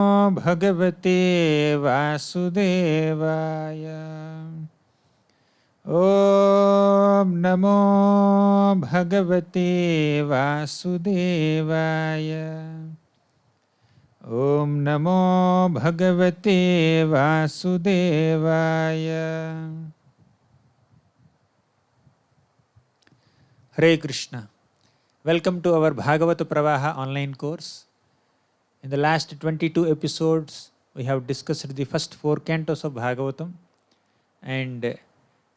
भगवते वासुदेवाय। ॐ नमो भगवते वासुदेवाय। ॐ नमो भगवते वासुदेवाय। Hare Krishna. Welcome to our Bhagavata Pravaha online course. In the last 22 episodes, we have discussed the first 4 cantos of Bhagavatam, and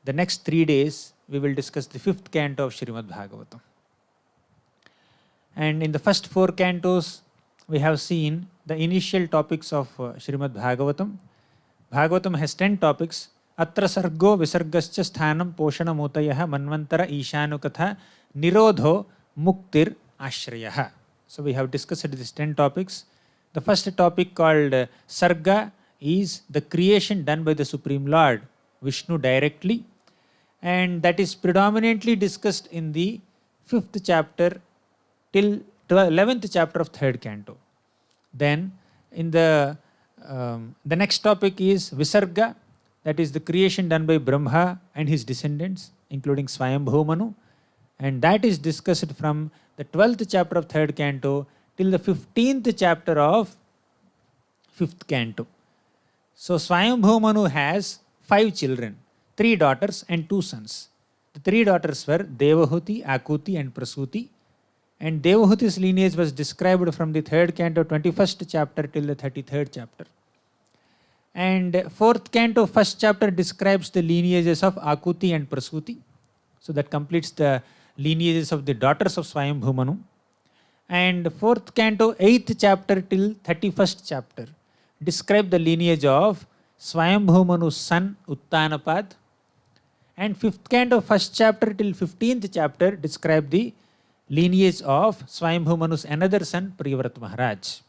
the next 3 days we will discuss the 5th canto of Srimad Bhagavatam. And in the first 4 cantos, we have seen the initial topics of Srimad Bhagavatam. Bhagavatam has 10 topics. Atra sargo visargascha sthanam poshanam utayah manvantara ishanukatha nirodho muktir ashrayah. So we have discussed these 10 topics. The first topic called Sarga is the creation done by the Supreme Lord, Vishnu directly, and that is predominantly discussed in the 5th chapter till 11th chapter of 3rd canto. Then in the next topic is Visarga, that is the creation done by Brahma and his descendants, including Swayambhu Manu, and that is discussed from the 12th chapter of 3rd canto till the 15th chapter of 5th canto. So Swayambhu Manu has 5 children, 3 daughters and 2 sons. The 3 daughters were Devahuti, Akuti and Prasuti, and Devahuti's lineage was described from the 3rd canto 21st chapter till the 33rd chapter. And 4th canto 1st chapter describes the lineages of Akuti and Prasuti. So that completes the lineages of the daughters of Swayambhu Manu. And 4th canto 8th chapter till 31st chapter describe the lineage of Swayambhu Manu's son Uttanapad. And 5th canto 1st chapter till 15th chapter describe the lineage of Swayambhu Manu's another son Priyavrata Maharaj.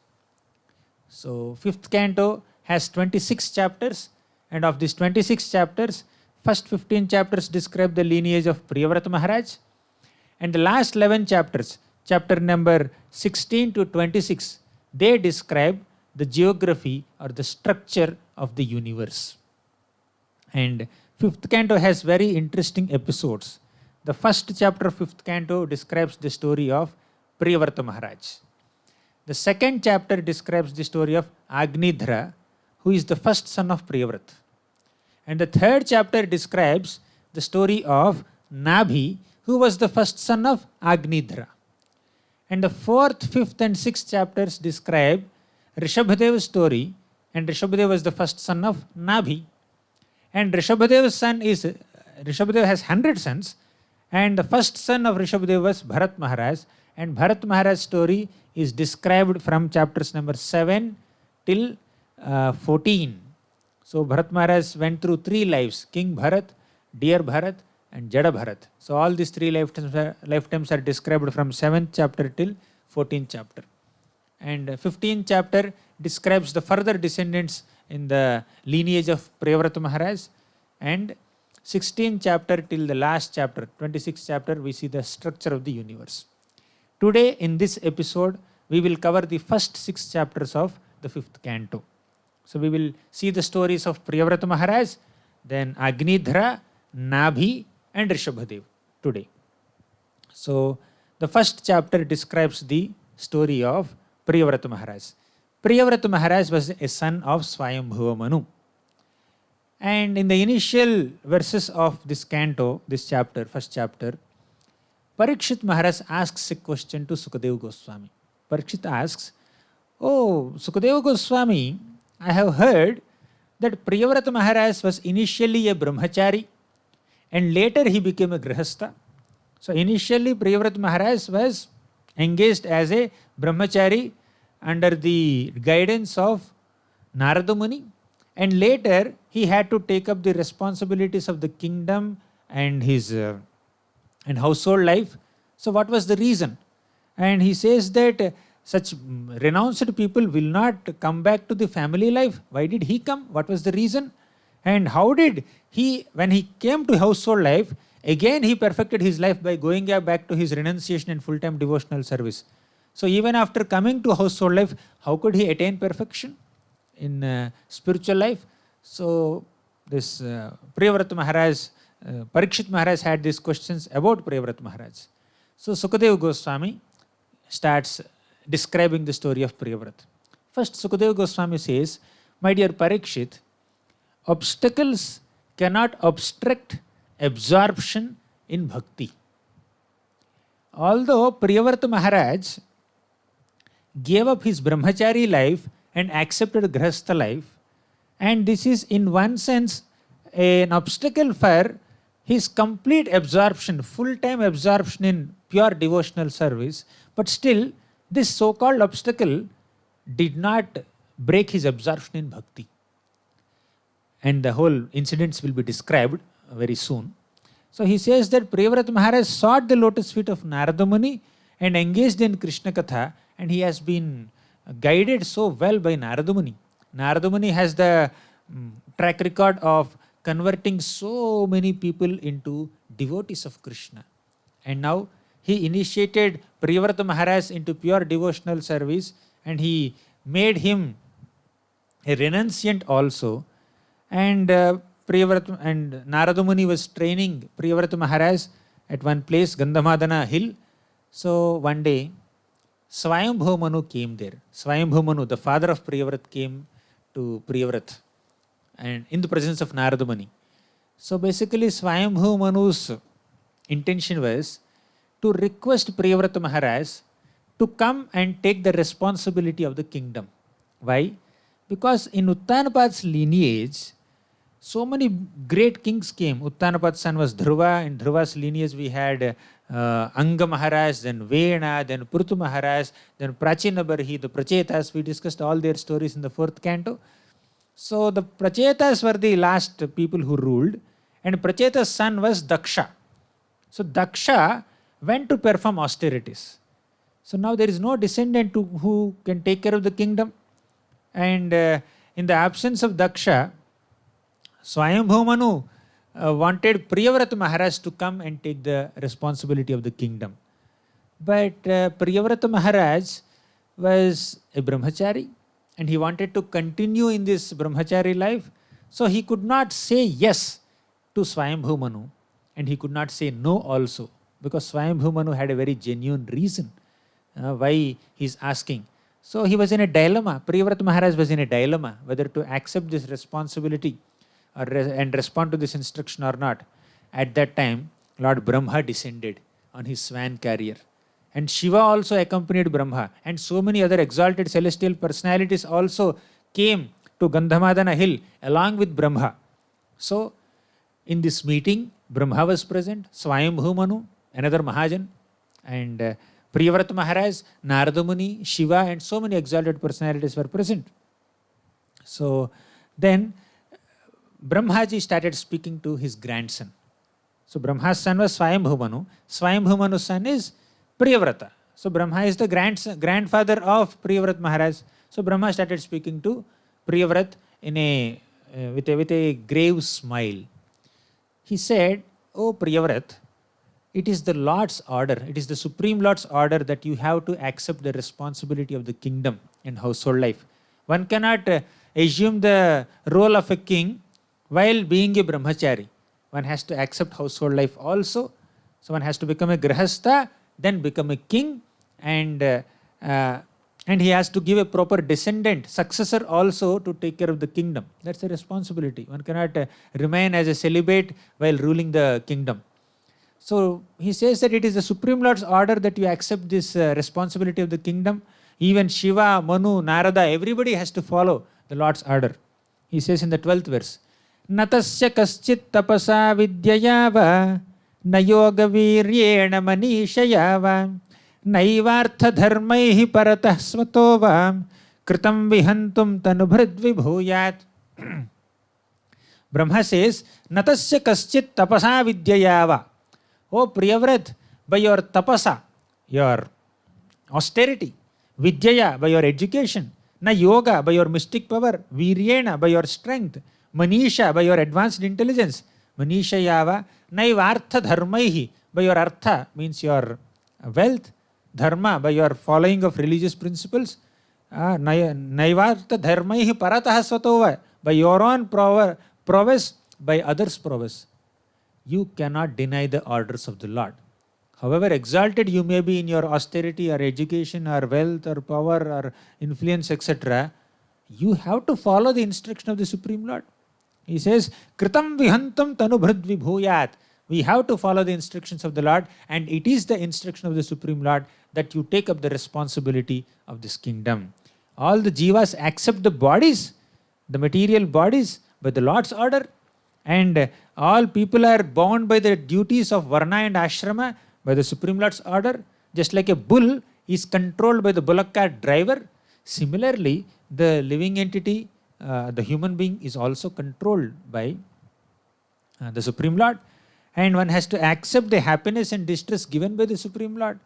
So 5th canto has 26 chapters, and of these 26 chapters, first 15 chapters describe the lineage of Priyavrata Maharaj, and the last 11 chapters, chapter number 16 to 26, they describe the geography or the structure of the universe. And 5th canto has very interesting episodes. The first chapter of 5th canto describes the story of Priyavrata Maharaj. The second chapter describes the story of Agnidhara, who is the first son of Priyavrata. And the 3rd chapter describes the story of Nabhi, who was the first son of Agnidhara. And the 4th, 5th and 6th chapters describe Rishabhadeva's story, and Rishabhadeva was the first son of Nabhi. And Rishabhadeva has 100 sons, and the first son of Rishabhadeva was Bharat Maharaj, and Bharat Maharaj's story is described from chapters number 7 till 14. So Bharat Maharaj went through 3 lives, King Bharat, Dear Bharat and Jada Bharat. So all these 3 lifetimes are described from 7th chapter till 14th chapter. And 15th chapter describes the further descendants in the lineage of Priyavrata Maharaj, and 16th chapter till the last chapter, 26th chapter, we see the structure of the universe. Today in this episode, we will cover the first 6 chapters of the 5th canto. So we will see the stories of Priyavrata Maharaj, then Agnidhara, Nabhi and Rishabhadev today. So the first chapter describes the story of Priyavrata Maharaj. Priyavrata Maharaj was a son of Swayambhuva Manu. And in the initial verses of this canto, this chapter, first chapter, Parikshit Maharaj asks a question to Sukadeva Goswami. Parikshit asks, "Oh, Sukadeva Goswami, I have heard that Priyavrata Maharaj was initially a brahmachari and later he became a grihastha. So initially Priyavrata Maharaj was engaged as a brahmachari under the guidance of Narada Muni, and later he had to take up the responsibilities of the kingdom and his and household life. So what was the reason?" And he says that such renounced people will not come back to the family life. Why did he come? What was the reason? And how did he, when he came to household life, again he perfected his life by going back to his renunciation and full-time devotional service. So even after coming to household life, how could he attain perfection? in spiritual life. So this Priyavrata Maharaj, Parikshit Maharaj had these questions about Priyavrata Maharaj. So Sukadeva Goswami starts describing the story of Priyavrata. First, Sukadeva Goswami says, "My dear Parikshit, obstacles cannot obstruct absorption in bhakti." Although Priyavrata Maharaj gave up his brahmachari life and accepted grahastha life, and this is in one sense an obstacle for his complete absorption, full-time absorption in pure devotional service, but still this so-called obstacle did not break his absorption in bhakti. And the whole incidents will be described very soon. So he says that Priyavrata Maharaj sought the lotus feet of Narada Muni and engaged in Krishna Katha, and he has been guided so well by Narada Muni. Narada Muni has the track record of converting so many people into devotees of Krishna. And now he initiated Priyavrata Maharaj into pure devotional service, and he made him a renunciant also. And Priyavrata and Narada Muni was training Priyavrata Maharaj at one place, Gandhamadana hill. So one day, Swayambhu Manu came there. Swayambhu Manu, the father of Priyavrata, came to Priyavrata and in the presence of Narada Muni. So basically, Swayambhu Manu's intention was to request Priyavrata Maharaj to come and take the responsibility of the kingdom. Why? Because in Uttanapad's lineage, so many great kings came. Uttanapad's son was Dhruva. In Dhruva's lineage, we had Anga Maharaj, then Vena, then Prutu Maharaj, then Prachinabarhi, the Prachetas. We discussed all their stories in the 4th canto. So the Prachetas were the last people who ruled, and Pracheta's son was Daksha. So Daksha went to perform austerities. So now there is no descendant who can take care of the kingdom. And in the absence of Daksha, Swayambhu Manu wanted Priyavrata Maharaj to come and take the responsibility of the kingdom. But Priyavrata Maharaj was a brahmachari, and he wanted to continue in this brahmachari life. So he could not say yes to Swayambhu Manu, and he could not say no also, because Swayambhu Manu had a very genuine reason why he is asking. So he was in a dilemma. Priyavrata Maharaj was in a dilemma whether to accept this responsibility and respond to this instruction or not. At that time, Lord Brahma descended on his swan carrier. And Shiva also accompanied Brahma. And so many other exalted celestial personalities also came to Gandhamadana hill along with Brahma. So, in this meeting, Brahma was present, Swayambhu Manu, another Mahajan, and Priyavrata Maharaj, Narada Muni, Shiva, and so many exalted personalities were present. So, then Brahmaji started speaking to his grandson. So Brahma's son was Swayambhu Manu. Swayambhu Manu's son is Priyavrata. So Brahma is the grandfather of Priyavrata Maharaj. So Brahma started speaking to Priyavrata with a grave smile. He said, "Oh Priyavrata, it is the Lord's order, it is the Supreme Lord's order that you have to accept the responsibility of the kingdom and household life. One cannot assume the role of a king while being a brahmachari. One has to accept household life also. So one has to become a grahastha, then become a king, and he has to give a proper descendant, successor also to take care of the kingdom. That's a responsibility. One cannot remain as a celibate while ruling the kingdom." So he says that it is the Supreme Lord's order that you accept this responsibility of the kingdom. Even Shiva, Manu, Narada, everybody has to follow the Lord's order. He says in the 12th verse, "Natasya kaschit tapasa vidyaya va, na yoga viryena manishaya va, naivartha dharmaihi paratah svato va, kritam vihantum tanubhrid vibhuyat." Brahma says, "Natasya kaschit tapasa vidyaya va." Oh Priyavrata, by your tapasa, your austerity, vidyaya, by your education, na yoga, by your mystic power, viryena, by your strength, manisha, by your advanced intelligence, manishayava, naivartha dharmaihi, by your artha, means your wealth, dharma, by your following of religious principles, Naivartha dharmaihi paratah svatova, by your own prowess, by others' prowess. You cannot deny the orders of the Lord. However exalted you may be in your austerity or education or wealth or power or influence, etc., you have to follow the instruction of the Supreme Lord. He says, Kritam vihantam tanubhrad vibhuyat. We have to follow the instructions of the Lord, and it is the instruction of the Supreme Lord that you take up the responsibility of this kingdom. All the jivas accept the bodies, the material bodies, by the Lord's order, and all people are bound by the duties of Varna and Ashrama by the Supreme Lord's order. Just like a bull is controlled by the bullock cart driver, similarly, the living entity, the human being, is also controlled by the Supreme Lord. And one has to accept the happiness and distress given by the Supreme Lord.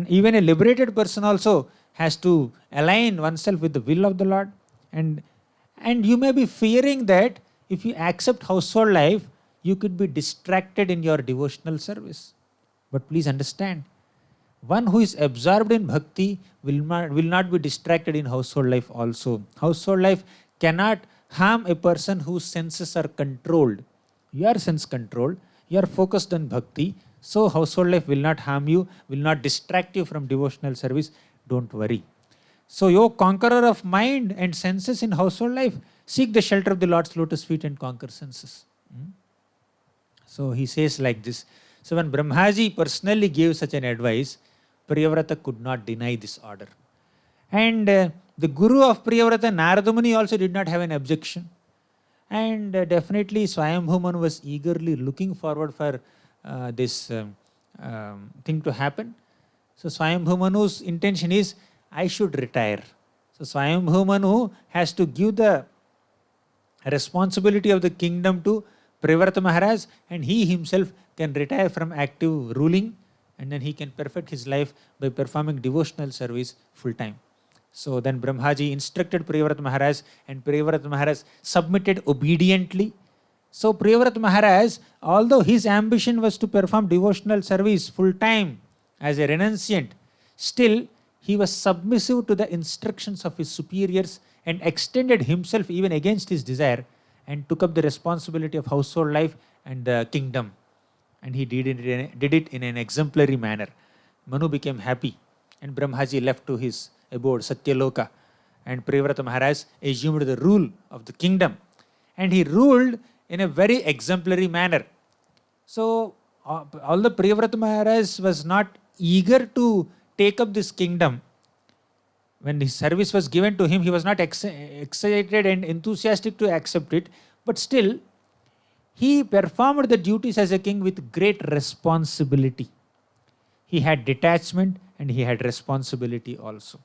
Even a liberated person also has to align oneself with the will of the Lord. And you may be fearing that if you accept household life, you could be distracted in your devotional service. But please understand, one who is absorbed in bhakti will not be distracted in household life also. Household life cannot harm a person whose senses are controlled. You are sense controlled, you are focused on bhakti, so household life will not harm you, will not distract you from devotional service. Don't worry. So, you conqueror of mind and senses in household life, seek the shelter of the Lord's lotus feet and conquer senses. So, he says like this. So, when Brahmaji personally gave such an advice, Priyavrata could not deny this order. And the guru of Priyavrata, Narada Muni, also did not have an objection. And definitely Swayambhu Manu was eagerly looking forward for this thing to happen. So, Swayambhu Manu's intention is, I should retire. So, Swayambhu Manu has to give the responsibility of the kingdom to Priyavrata Maharaj, and he himself can retire from active ruling, and then he can perfect his life by performing devotional service full time. So then Brahmaji instructed Priyavrata Maharaj, and Priyavrata Maharaj submitted obediently. So Priyavrata Maharaj, although his ambition was to perform devotional service full time as a renunciant, still he was submissive to the instructions of his superiors and extended himself even against his desire, and took up the responsibility of household life and the kingdom. And he did it in an exemplary manner. Manu became happy, and Brahmaji left to his abode, Satyaloka, and Priyavrata Maharaj assumed the rule of the kingdom. And he ruled in a very exemplary manner. So, although Priyavrata Maharaj was not eager to take up this kingdom, when his service was given to him, he was not excited and enthusiastic to accept it, but still, he performed the duties as a king with great responsibility. He had detachment and he had responsibility also.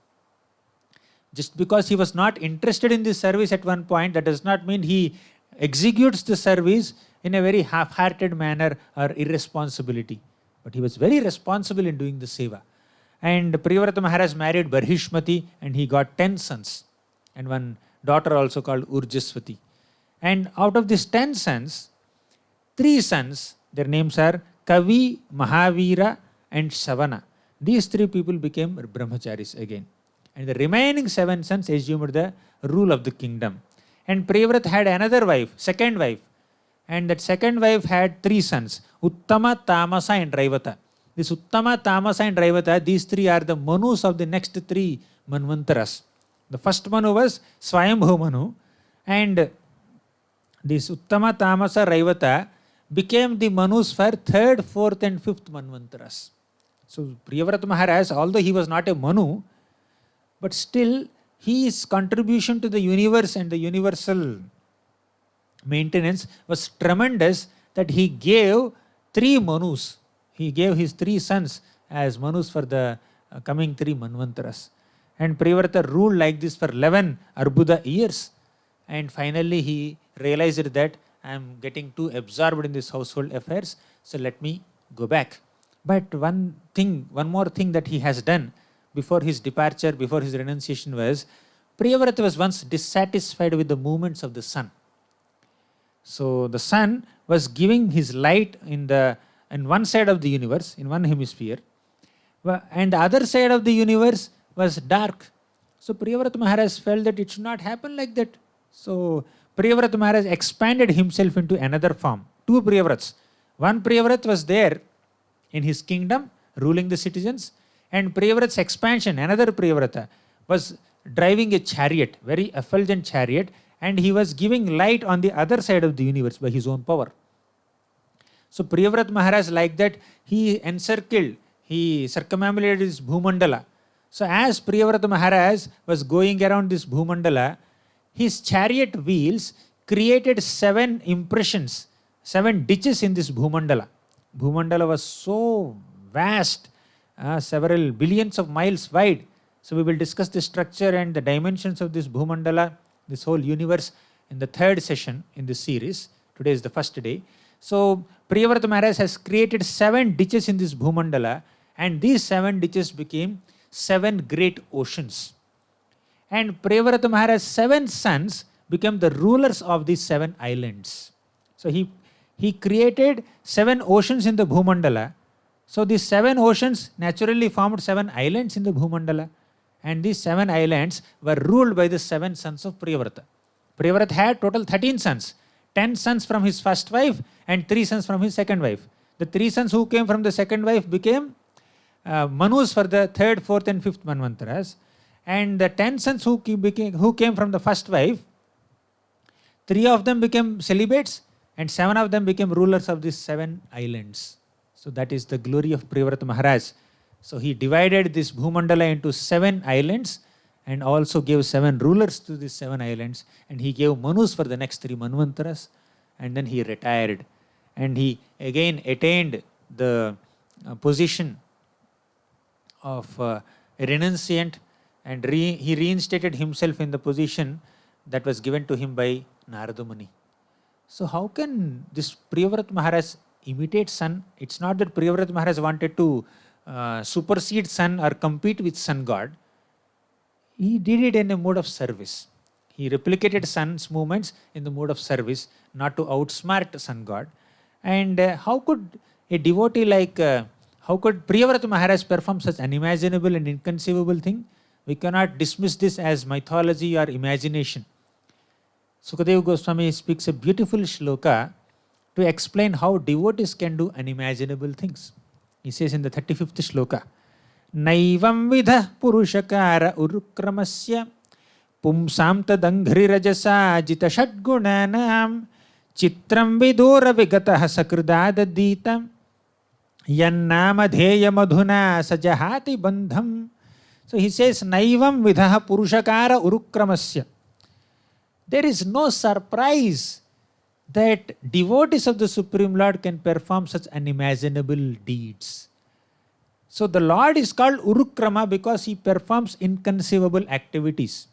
Just because he was not interested in this service at one point, that does not mean he executes the service in a very half-hearted manner or irresponsibility. But he was very responsible in doing the seva. And Priyavrata Maharaj married Barhishmati, and he got 10 sons and one daughter also called Urjaswati. And out of these 10 sons, 3 sons, their names are Kavi, Mahavira and Savana. These 3 people became brahmacharis again. And the remaining 7 sons assumed the rule of the kingdom. And Priyavrata had another wife, second wife. And that second wife had 3 sons, Uttama, Tamasa and Raivata. This Uttama, Tamasa and Raivata, these 3 are the Manus of the next 3 Manvantaras. The first Manu was Swayambhu Manu, and this Uttama, Tamasa, Raivata became the Manus for 3rd, 4th and 5th Manvantaras. So Priyavrata Maharaj, although he was not a Manu, but still his contribution to the universe and the universal maintenance was tremendous, that he gave 3 Manus. He gave his 3 sons as Manus for the coming 3 Manvantaras. And Priyavrata ruled like this for 11 Arbuda years. And finally he realized that I am getting too absorbed in this household affairs, so let me go back. But one more thing that he has done before his departure, before his renunciation was, Priyavrata was once dissatisfied with the movements of the sun. So the sun was giving his light in one side of the universe, in one hemisphere, and the other side of the universe was dark. So Priyavrata Maharaj felt that it should not happen like that. So Priyavrata Maharaj expanded himself into another form. Two Priyavrats. One Priyavrat was there in his kingdom ruling the citizens, and Priyavrat's expansion, another Priyavrata, was driving a chariot, very effulgent chariot, and he was giving light on the other side of the universe by his own power. So Priyavrat Maharaj, like that, he encircled, he circumambulated his Bhumandala. So as Priyavrata Maharaj was going around this Bhumandala, his chariot wheels created 7 impressions, 7 ditches in this Bhumandala. Bhumandala was so vast, several billions of miles wide. So we will discuss the structure and the dimensions of this Bhumandala, this whole universe, in the 3rd session in this series. Today is the 1st day. So Priyavrata Maharaj has created 7 ditches in this Bhumandala, and these 7 ditches became 7 great oceans. And Priyavrata Maharaj's 7 sons became the rulers of these 7 islands. So he created 7 oceans in the Bhumandala. So these 7 oceans naturally formed 7 islands in the Bhumandala. And these 7 islands were ruled by the 7 sons of Priyavrata. Priyavrata had total 13 sons. 10 sons from his first wife and 3 sons from his second wife. The 3 sons who came from the second wife became Manus for the 3rd, 4th and 5th Manvantaras. And the 10 sons who came from the first wife, 3 of them became celibates and 7 of them became rulers of these 7 islands. So that is the glory of Priyavrata Maharaj. So he divided this Bhumandala into 7 islands and also gave 7 rulers to these 7 islands, and he gave Manus for the next 3 Manvantaras, and then he retired, and he again attained the position of a renunciant, and he reinstated himself in the position that was given to him by Narada Muni. So how can this Priyavrata Maharaj imitate sun? It's not that Priyavrata Maharaj wanted to supersede sun or compete with sun god. He did it in a mode of service. He replicated sun's movements in the mode of service, not to outsmart sun god. And how could a devotee like, how could Priyavrata Maharaj perform such unimaginable and inconceivable thing? We cannot dismiss this as mythology or imagination. Sukadeva Goswami speaks a beautiful shloka to explain how devotees can do unimaginable things. He says in the 35th shloka, Naivam vidha purushakara urukramasya pumsam tadanghirirajasa jita shadgunanam chitram vidura vigataha sakridadaditam yannama dheya madhuna sajahati bandham. So he says, Naivam vidha purushakara urukramasya. There is no surprise that devotees of the Supreme Lord can perform such unimaginable deeds. So the Lord is called Urukrama because he performs inconceivable activities.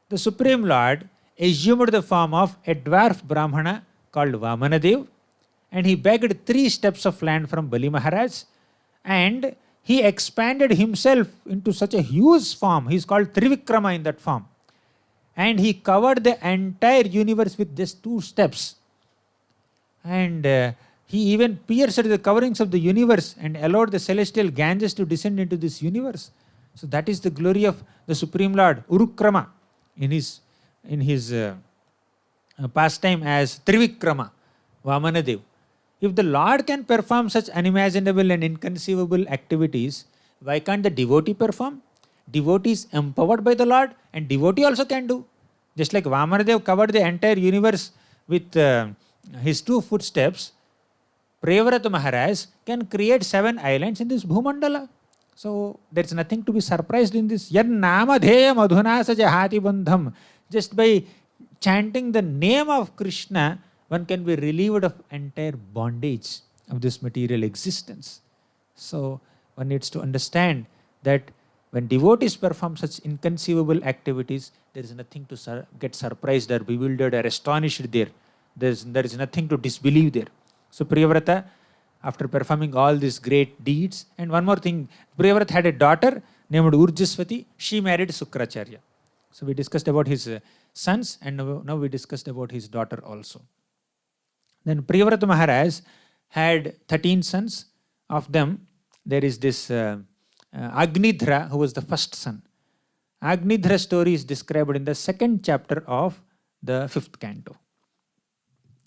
The Supreme Lord assumed the form of a dwarf Brahmana called Vamanadev, and he begged 3 steps of land from Bali Maharaj, and he expanded himself into such a huge form. He is called Trivikrama in that form. And he covered the entire universe with just 2 steps. And he even pierced the coverings of the universe and allowed the celestial Ganges to descend into this universe. So that is the glory of the Supreme Lord, Urukrama, in his pastime as Trivikrama, Vamanadev. If the Lord can perform such unimaginable and inconceivable activities, why can't the devotee perform? Devotee is empowered by the Lord, and devotee also can do. Just like Vamanadev covered the entire universe with his 2 footsteps, Priyavrata Maharaj can create 7 islands in this Bhumandala. So there is nothing to be surprised in this. Yan nama dheya madhuna sajahati bandham. Just by chanting the name of Krishna, one can be relieved of entire bondage of this material existence. So one needs to understand that when devotees perform such inconceivable activities, there is nothing to get surprised or bewildered or astonished there. There is nothing to disbelieve there. So Priyavrata, after performing all these great deeds, and one more thing, Priyavrata had a daughter named Urjaswati. She married Sukracharya. So we discussed about his sons, and now we discussed about his daughter also. Then Priyavrata Maharaj had 13 sons. Of them, there is this Agnidhra, who was the first son. Agnidhra story is described in the second chapter of the 5th canto.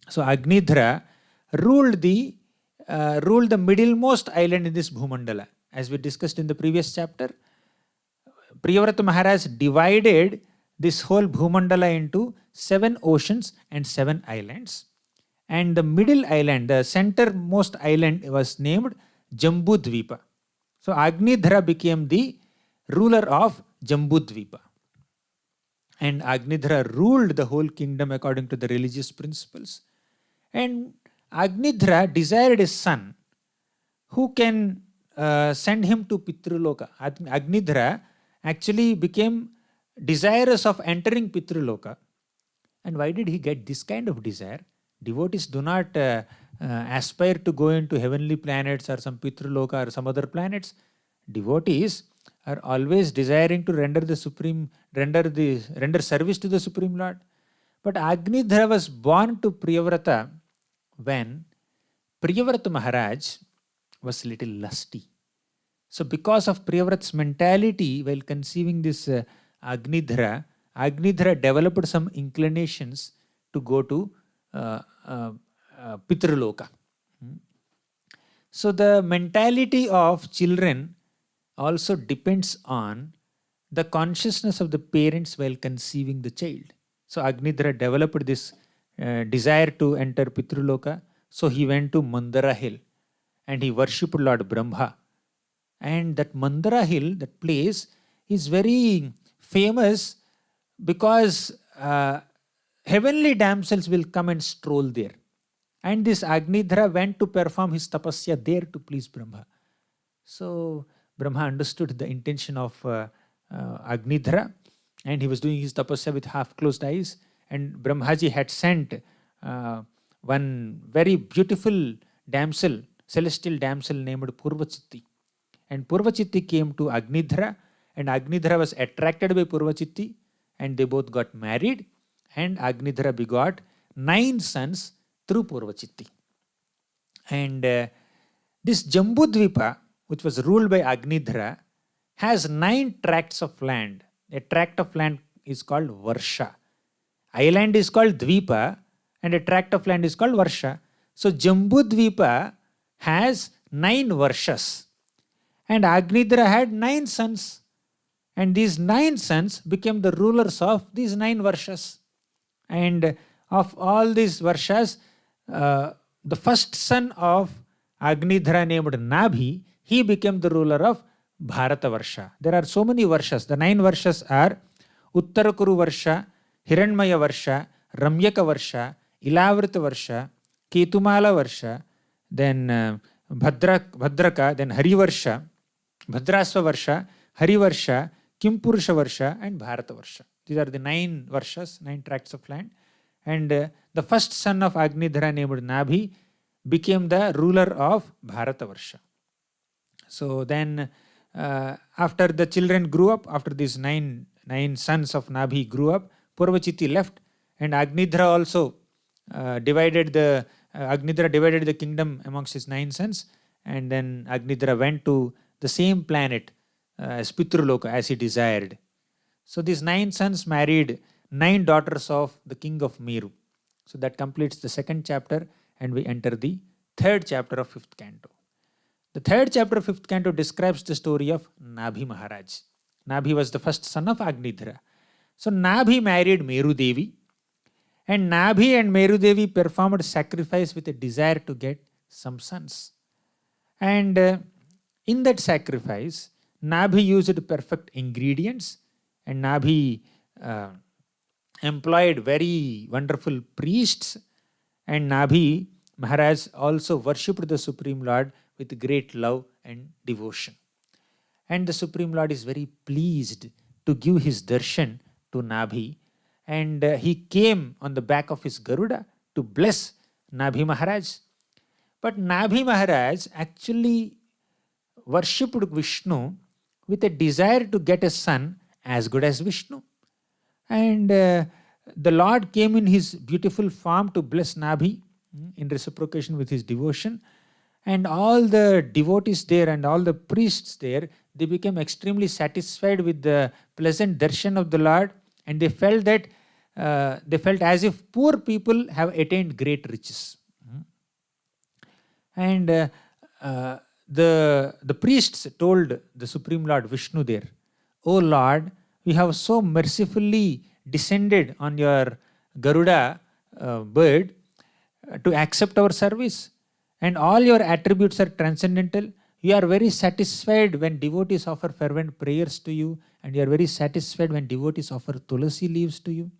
So Agnidhra ruled the middlemost island in this Bhumandala. As we discussed in the previous chapter, Priyavrata Maharaj divided this whole Bhumandala into 7 oceans and 7 islands. And the middle island, the centermost island, was named Jambudvipa. So Agnidhra became the ruler of Jambudvipa. And Agnidhra ruled the whole kingdom according to the religious principles. And Agnidhra desired a son who can send him to Pitruloka. Agnidhra actually became desirous of entering Pitruloka. And why did he get this kind of desire? Devotees do not aspire to go into heavenly planets or some Pitruloka or some other planets. Devotees are always desiring to render service to the Supreme Lord. But Agnidhra was born to Priyavrata when Priyavrata Maharaj was a little lusty. So because of Priyavrata's mentality while conceiving this Agnidhra developed some inclinations to go to Pitruloka. So the mentality of children also depends on the consciousness of the parents while conceiving the child. So Agnidhra developed this desire to enter Pitruloka. So he went to Mandara hill and he worshipped Lord Brahma. And that Mandara hill, that place, is very famous because heavenly damsels will come and stroll there. And this Agnidhra went to perform his tapasya there to please Brahma. So Brahma understood the intention of Agnidhra, and he was doing his tapasya with half-closed eyes. And Brahmaji had sent one very beautiful damsel, celestial damsel named Purvachitti. And Purvachitti came to Agnidhra, and Agnidhra was attracted by Purvachitti, and they both got married, and Agnidhra begot 9 sons through Purvachitti. And this Jambudvipa, which was ruled by Agnidhra, has 9 tracts of land. A tract of land is called Varsha. Island is called Dvipa, and a tract of land is called Varsha. So Jambudvipa has 9 Varshas. And Agnidhra had 9 sons. And these 9 sons became the rulers of these 9 Varshas. And of all these Varshas, the first son of Agnidhra named Nabhi, he became the ruler of Bharata Varsha. There are so many Varshas. The 9 Varshas are Uttarakuru Varsha, Hiranmaya Varsha, Ramyaka Varsha, Ilavrita Varsha, Ketumala Varsha, then Bhadraka, then Harivarsha, Bhadrasva Varsha, Harivarsha, Kimpurusha Varsha, and Bharata Varsha. These are the 9 Varshas, 9 tracts of land. And the first son of Agnidhra named Nabhi became the ruler of Bharata Varsha. So then after the children grew up, after these nine sons of Nabhi grew up, Purvachitti left, and Agnidhra also divided the kingdom amongst his 9 sons, and then Agnidhra went to the same planet as Pitruloka as he desired. So these 9 sons married 9 daughters of the king of Meru. So that completes the 2nd chapter, and we enter the 3rd chapter of 5th canto. The 3rd chapter of 5th canto describes the story of Nabhi Maharaj. Nabhi was the first son of Agnidhra. So Nabhi married Meru Devi, and Nabhi and Meru Devi performed sacrifice with a desire to get some sons. And in that sacrifice, Nabhi used perfect ingredients, and Nabhi employed very wonderful priests, and Nabhi Maharaj also worshipped the Supreme Lord with great love and devotion. And the Supreme Lord is very pleased to give his darshan to Nabhi, and he came on the back of his Garuda to bless Nabhi Maharaj. But Nabhi Maharaj actually worshipped Vishnu with a desire to get a son as good as Vishnu. And the Lord came in his beautiful form to bless Nabhi in reciprocation with his devotion. And all the devotees there and all the priests there they became extremely satisfied with the pleasant darshan of the Lord, and they felt that they felt as if poor people have attained great riches. And the priests told the Supreme Lord Vishnu there, "O Lord, we have so mercifully descended on your Garuda bird to accept our service, and all your attributes are transcendental. You are very satisfied when devotees offer fervent prayers to you, and you are very satisfied when devotees offer tulasi leaves to you.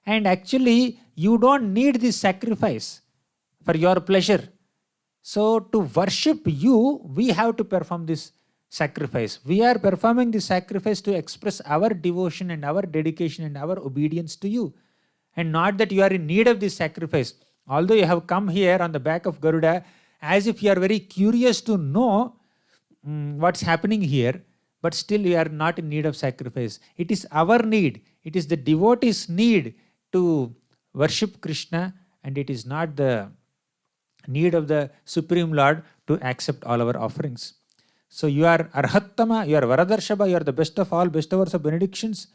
And actually, you don't need this sacrifice for your pleasure. So, to worship you, we have to perform this sacrifice. We are performing this sacrifice to express our devotion and our dedication and our obedience to you, and not that you are in need of this sacrifice. Although you have come here on the back of Garuda as if you are very curious to know what's happening here, but still you are not in need of sacrifice. It is our need, it is the devotee's need to worship Krishna, and it is not the need of the Supreme Lord to accept all our offerings. So you are Arhattama, you are Varadarshaba, you are the best of all bestowers of benedictions,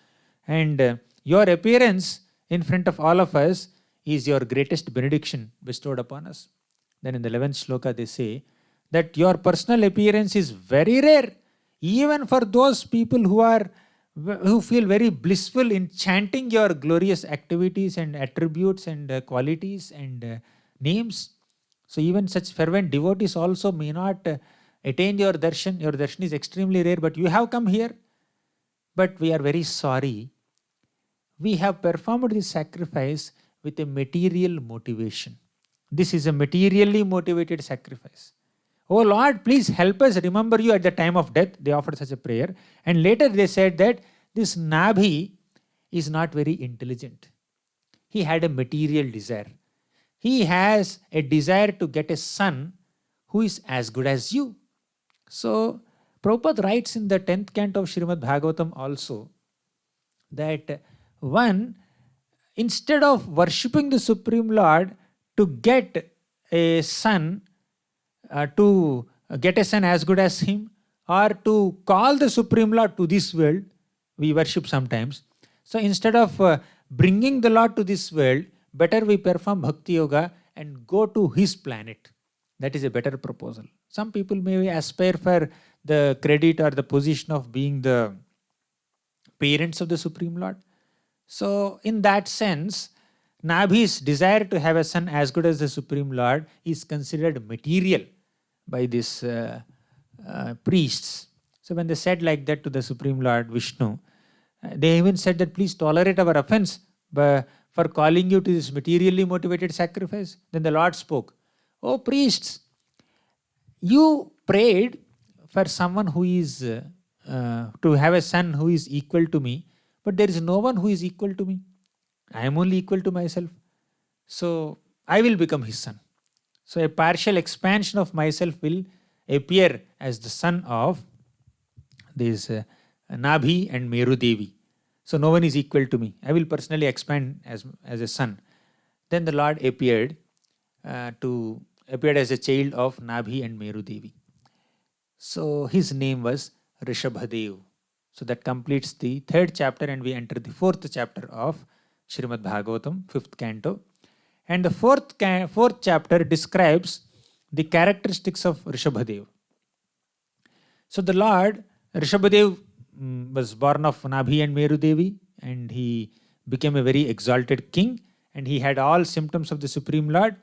and your appearance in front of all of us is your greatest benediction bestowed upon us." Then in the 11th sloka they say that your personal appearance is very rare, even for those people who feel very blissful in chanting your glorious activities and attributes and qualities and names. So even such fervent devotees also may not attain your darshan. Your darshan is extremely rare, but you have come here. But we are very sorry. We have performed this sacrifice with a material motivation. This is a materially motivated sacrifice. "Oh Lord, please help us remember you at the time of death." They offered such a prayer. And later they said that this Nabhi is not very intelligent. He had a material desire. He has a desire to get a son who is as good as you. So Prabhupada writes in the 10th canto of Srimad Bhagavatam also that one, instead of worshipping the Supreme Lord to get a son, to get a son as good as him, or to call the Supreme Lord to this world, we worship sometimes. So instead of bringing the Lord to this world, better we perform Bhakti Yoga and go to his planet. That is a better proposal. Some people may aspire for the credit or the position of being the parents of the Supreme Lord. So in that sense, Nabhi's desire to have a son as good as the Supreme Lord is considered material by these priests. So when they said like that to the Supreme Lord Vishnu, they even said that please tolerate our offense for calling you to this materially motivated sacrifice. Then the Lord spoke, "Oh priests, you prayed for someone who is to have a son who is equal to me, but there is no one who is equal to me. I am only equal to myself. So I will become his son. So a partial expansion of myself will appear as the son of this Nabhi and Meru Devi. So no one is equal to me. I will personally expand as a son." Then the Lord appeared as a child of Nabhi and Meru Devi. So his name was Rishabhadev. So that completes the 3rd chapter, and we enter the 4th chapter of Srimad Bhagavatam, 5th canto. And the 4th chapter describes the characteristics of Rishabhadev. So the Lord, Rishabhadev, was born of Nabhi and Meru Devi, and he became a very exalted king, and he had all symptoms of the Supreme Lord,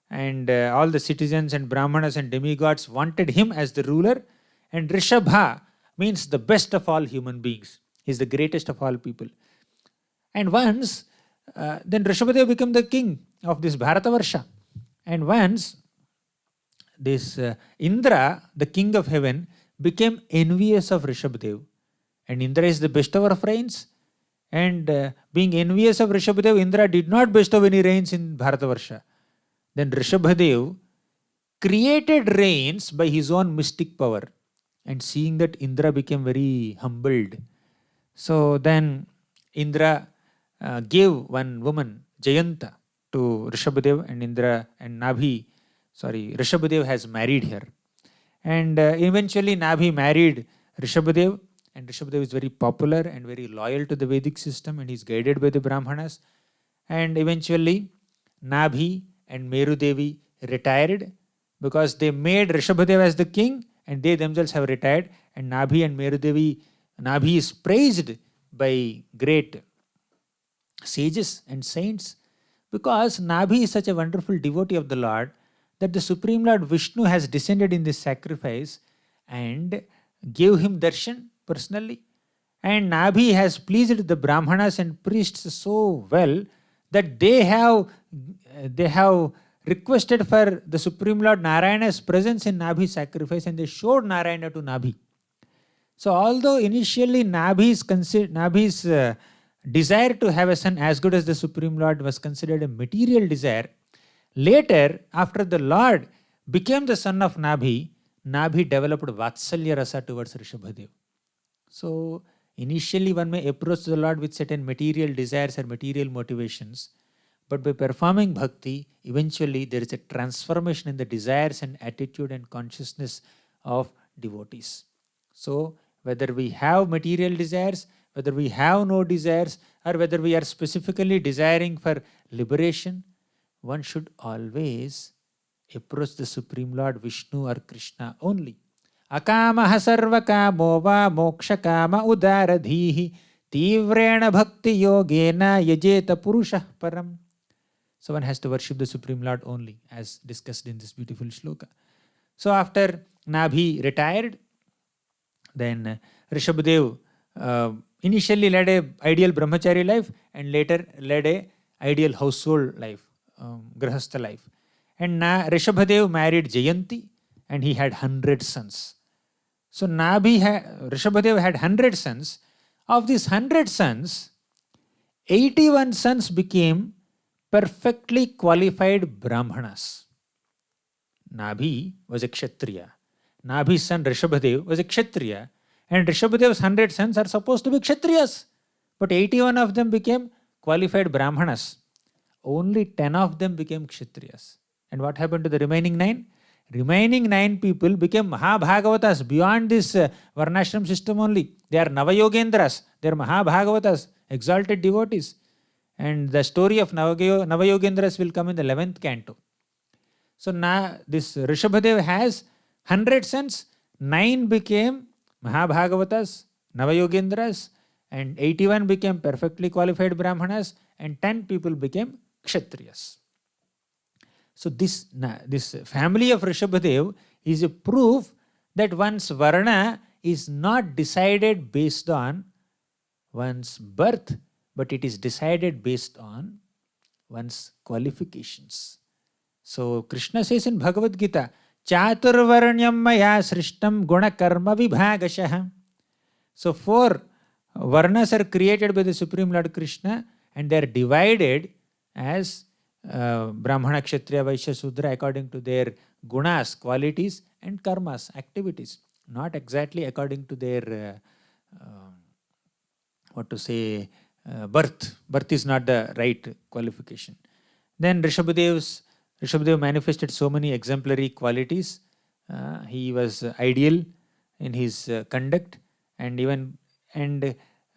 and all the citizens and Brahmanas and demigods wanted him as the ruler. And Rishabha means the best of all human beings. He is the greatest of all people. And once, then Rishabhadev became the king of this Bharatavarsha. And once, this Indra, the king of heaven, became envious of Rishabhadev. And Indra is the bestower of rains. And being envious of Rishabhadev, Indra did not bestow any rains in Bharatavarsha. Then Rishabhadev created rains by his own mystic power. And seeing that, Indra became very humbled. So then Indra gave one woman, Jayanta, to Rishabhadev, and Indra and Rishabhadev has married her. And eventually Nabhi married Rishabhadev, and Rishabhadev is very popular and very loyal to the Vedic system, and he's guided by the Brahmanas. And eventually, Nabhi and Meru Devi retired because they made Rishabhadev as the king, and they themselves have retired. And Nabhi and Meru Devi, Nabhi is praised by great sages and saints because Nabhi is such a wonderful devotee of the Lord that the Supreme Lord Vishnu has descended in this sacrifice and gave him darshan personally. And Nabhi has pleased the Brahmanas and priests so well that they have requested for the Supreme Lord Narayana's presence in Nabhi's sacrifice, and they showed Narayana to Nabhi. So although initially Nabhi's desire to have a son as good as the Supreme Lord was considered a material desire, later, after the Lord became the son of Nabhi, Nabhi developed Vatsalya Rasa towards Rishabhadev. So initially one may approach the Lord with certain material desires or material motivations, but by performing bhakti, eventually there is a transformation in the desires and attitude and consciousness of devotees. So whether we have material desires, whether we have no desires, or whether we are specifically desiring for liberation, one should always approach the Supreme Lord Vishnu or Krishna only. Akamaha sarvakamo va mokshakama udaradhihi tivrena bhakti yogena yajeta purushah param. So one has to worship the Supreme Lord only, as discussed in this beautiful shloka. So after Nabhi retired, then Rishabhadev initially led a ideal brahmachari life and later led a ideal household life, grahastha life. And Rishabhadev married Jayanti and he had 100 sons. So Rishabhadev had 100 sons. Of these 100 sons, 81 sons became perfectly qualified Brahmanas. Nabhi was a Kshatriya. Nabhi's son Rishabhadev was a Kshatriya. And Rishabhadev's 100 sons are supposed to be Kshatriyas. But 81 of them became qualified Brahmanas. Only 10 of them became Kshatriyas. And what happened to the remaining 9? Remaining 9 people became Mahabhagavatas beyond this Varnashram system only. They are Navayogendras. They are Mahabhagavatas, exalted devotees. And the story of Navayogendras will come in the 11th canto. So now this Rishabhadev has 100 sons. 9 became Mahabhagavatas, Navayogendras, and 81 became perfectly qualified Brahmanas, and 10 people became Kshatriyas. So this family of Rishabhadev is a proof that one's Varna is not decided based on one's birth, but it is decided based on one's qualifications. So Krishna says in Bhagavad Gita, Chaturvarnyam maya srishtam guna karma vibhagashah. So 4 Varnas are created by the Supreme Lord Krishna, and they are divided as Brahmana, Kshatriya, Vaishya, Sudra according to their gunas, qualities, and karmas, activities. Not exactly according to their, birth. Birth is not the right qualification. Then Rishabhadev manifested so many exemplary qualities. He was ideal in his conduct, and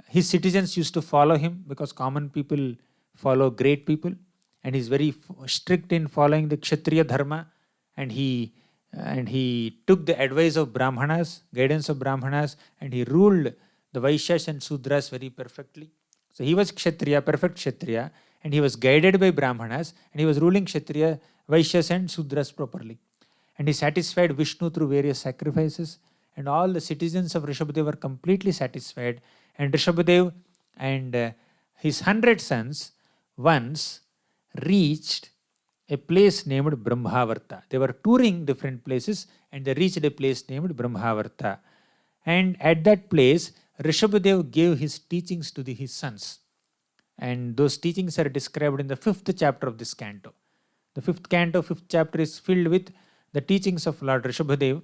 his citizens used to follow him because common people follow great people, and he's very strict in following the Kshatriya dharma, and he took the advice of Brahmanas, guidance of Brahmanas, and he ruled the Vaishyas and Sudras very perfectly. So he was Kshatriya, perfect Kshatriya, and he was guided by Brahmanas, and he was ruling Kshatriya, Vaishyas and Sudras properly. And he satisfied Vishnu through various sacrifices, and all the citizens of Rishabhadev were completely satisfied. And Rishabhadev and his 100 sons once reached a place named Brahmavarta. They were touring different places, and they reached a place named Brahmavarta. And at that place, Rishabhadev gave his teachings to his sons. And those teachings are described in the 5th chapter of this canto. The 5th canto, 5th chapter is filled with the teachings of Lord Rishabhadev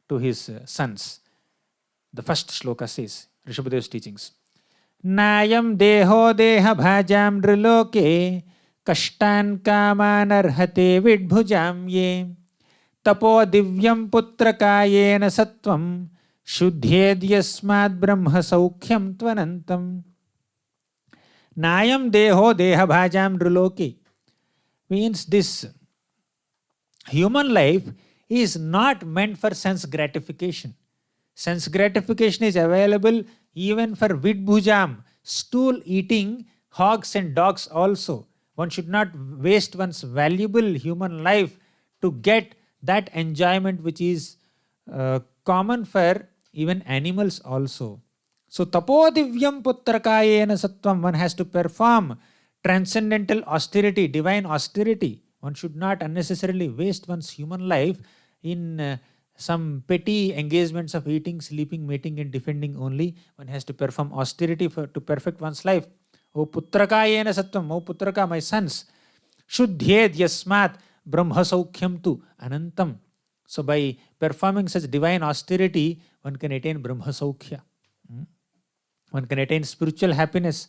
to his sons. The first shloka says, Rishabhadev's teachings. Nayam deho deha bhajam driloke kashtan kamanarhate vidbhujam ye tapo divyam putra kayena sattvam शुद्धेद्यस्माद् ब्रह्म सौख्यं त्वनन्तं नायं देहो देहभाजां नृलोके. Means this human life is not meant for sense gratification. Sense gratification is available even for vidbhujam, stool eating hogs and dogs also. One should not waste one's valuable human life to get that enjoyment which is common for even animals also. So tapodivyam putrakayena sattvam, one has to perform transcendental austerity, divine austerity. One should not unnecessarily waste one's human life in some petty engagements of eating, sleeping, mating and defending only. One has to perform austerity to perfect one's life. O putrakayena sattvam, O putraka, my sons, shuddhyed yasmat brahma saukhyam tu anantam. So by performing such divine austerity, one can attain brahma saukhya. One can attain spiritual happiness.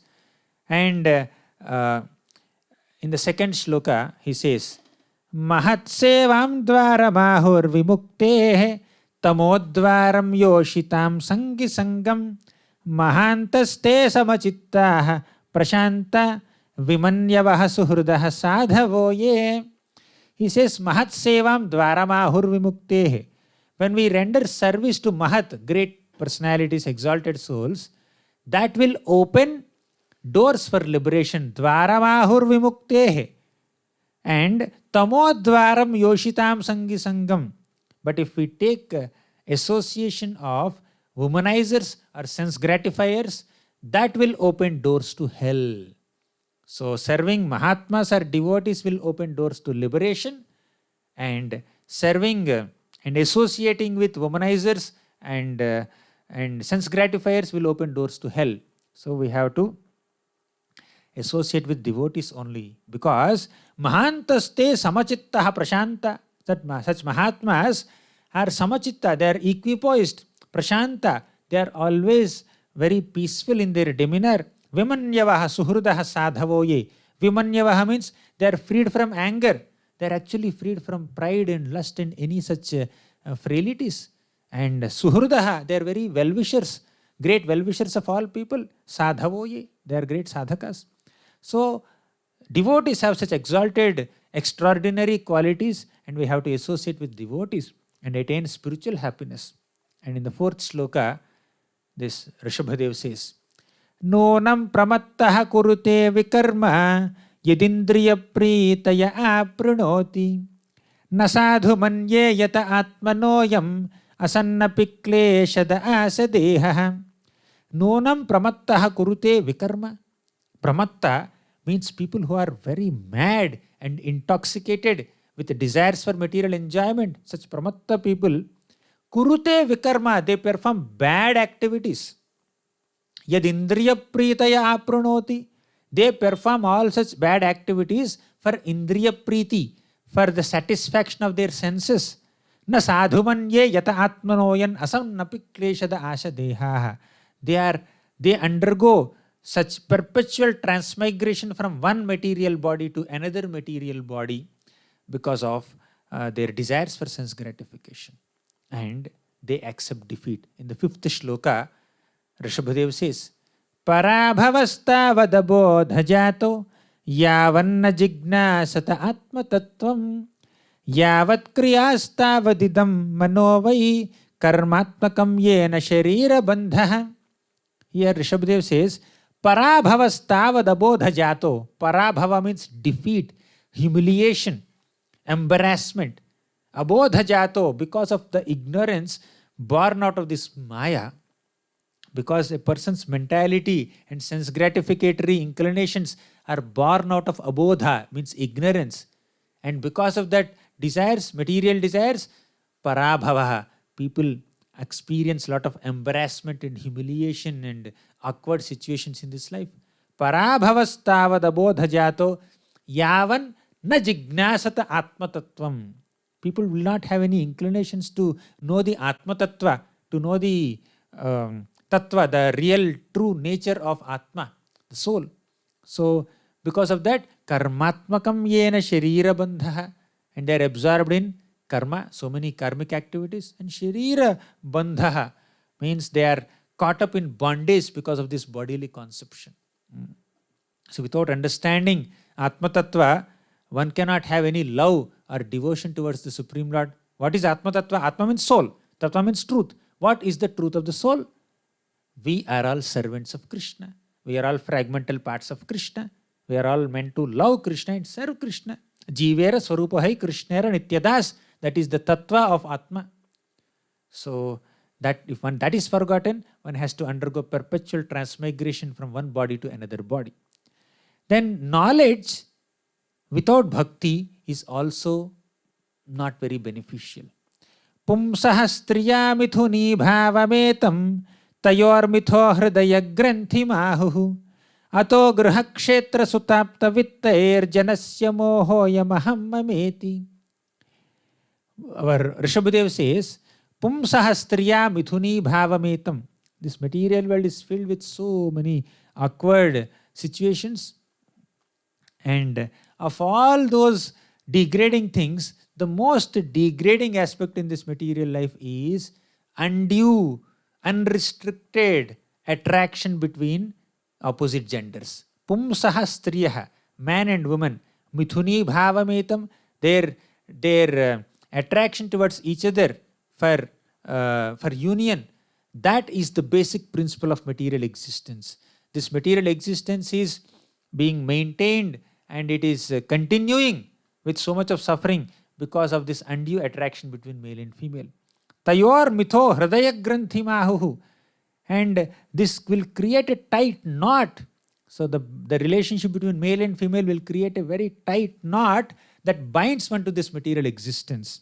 And in the second shloka, he says, Mahatsevam dvaramahur vimuktehe tamodvaram yoshitam sangi sangam mahantaste samachittaha prashanta vimanyavaha suhrudaha sadhavo ye. He says, Mahatsevam dvaramahur vimuktehe. When we render service to Mahat, great personalities, exalted souls, that will open doors for liberation. Dvaramahur vimuktehe. And tamodvaram yoshitam sangi sangam. But if we take association of womanizers or sense gratifiers, that will open doors to hell. So serving Mahatmas or devotees will open doors to liberation, and serving and associating with womanizers and sense gratifiers will open doors to hell. So we have to associate with devotees only, because Mahantaste samachittaha prashanta. Such Mahatmas are samachitta, they are equipoised, prashanta, they are always very peaceful in their demeanor. Vimanyavaha suhrudaha sadhavo ye. Vimanyavaha means they are freed from anger. They are actually freed from pride and lust and any such frailties. And suhrudaha, they are very well-wishers, great well-wishers of all people. Sadhavo ye, they are great sadhakas. So devotees have such exalted, extraordinary qualities, and we have to associate with devotees and attain spiritual happiness. And in the fourth shloka, this Rishabhadev says, Nonam pramattaha kurute vikarma yadindriya pritaya apranoti nasadhu manye yata atmanoyam asanna pikleshada asadeha. Nonam pramattaha kurute vikarma. Pramatta means people who are very mad and intoxicated with the desires for material enjoyment. Such pramatta people, kurute vikarma, they perform bad activities. Yad indriya pritaya apranoti, they perform all such bad activities for indriya priti, for the satisfaction of their senses. Na sadhumanye yata atmanoyan asam napi kleshada asha deha. They undergo such perpetual transmigration from one material body to another material body because of their desires for sense gratification. And they accept defeat. In the fifth shloka, Rishabhadev says, Parabhavasthavadabodhajato yavanna jignasata atma tattvam yavat kriyastavadidam manovai karmatmakam yena sharira bandha. Here Rishabhadev says, Parabhavasthavadabodhajato. Parabhava means defeat, humiliation, embarrassment. Abodhajato, because of the ignorance born out of this Maya, because a person's mentality and sense gratificatory inclinations are born out of abodha, means ignorance. And because of that desires, material desires, parabhavaha, people experience a lot of embarrassment and humiliation and awkward situations in this life. Parabhavastavad abodhajato yavan na jignasata atma tattvam. People will not have any inclinations to know the atma tattva, to know the tattva, the real true nature of atma, the soul. So because of that, karmatmakam yena sharira bandha, and they are absorbed in karma, so many karmic activities, and sharira bandha, means they are caught up in bondage because of this bodily conception. So without understanding Atma Tattva, one cannot have any love or devotion towards the Supreme Lord. What is Atma Tattva? Atma means soul. Tattva means truth. What is the truth of the soul? We are all servants of Krishna. We are all fragmental parts of Krishna. We are all meant to love Krishna and serve Krishna. Jivera Swarupahai Krishnera Nityadas. That is the Tattva of Atma. So that if that is forgotten, one has to undergo perpetual transmigration from one body to another body. Then knowledge without bhakti is also not very beneficial. Pumsaha striya mithuni bhavametam tayor mitho hridaya granthi mahuhu ato graha kshetra sutapta vittair janasya moho yamaham mameti. Our Rishabhadev says, Pumsaha striya mithuni bhavametam. This material world is filled with so many awkward situations. And of all those degrading things, the most degrading aspect in this material life is undue, unrestricted attraction between opposite genders. Pumsaha striyaha, man and woman, mithuni bhavametam, their attraction towards each other for union, that is the basic principle of material existence. This material existence is being maintained and it is continuing with so much of suffering because of this undue attraction between male and female. Tayor mitho hridaya granthi mahuhu. And this will create a tight knot. So the relationship between male and female will create a very tight knot that binds one to this material existence.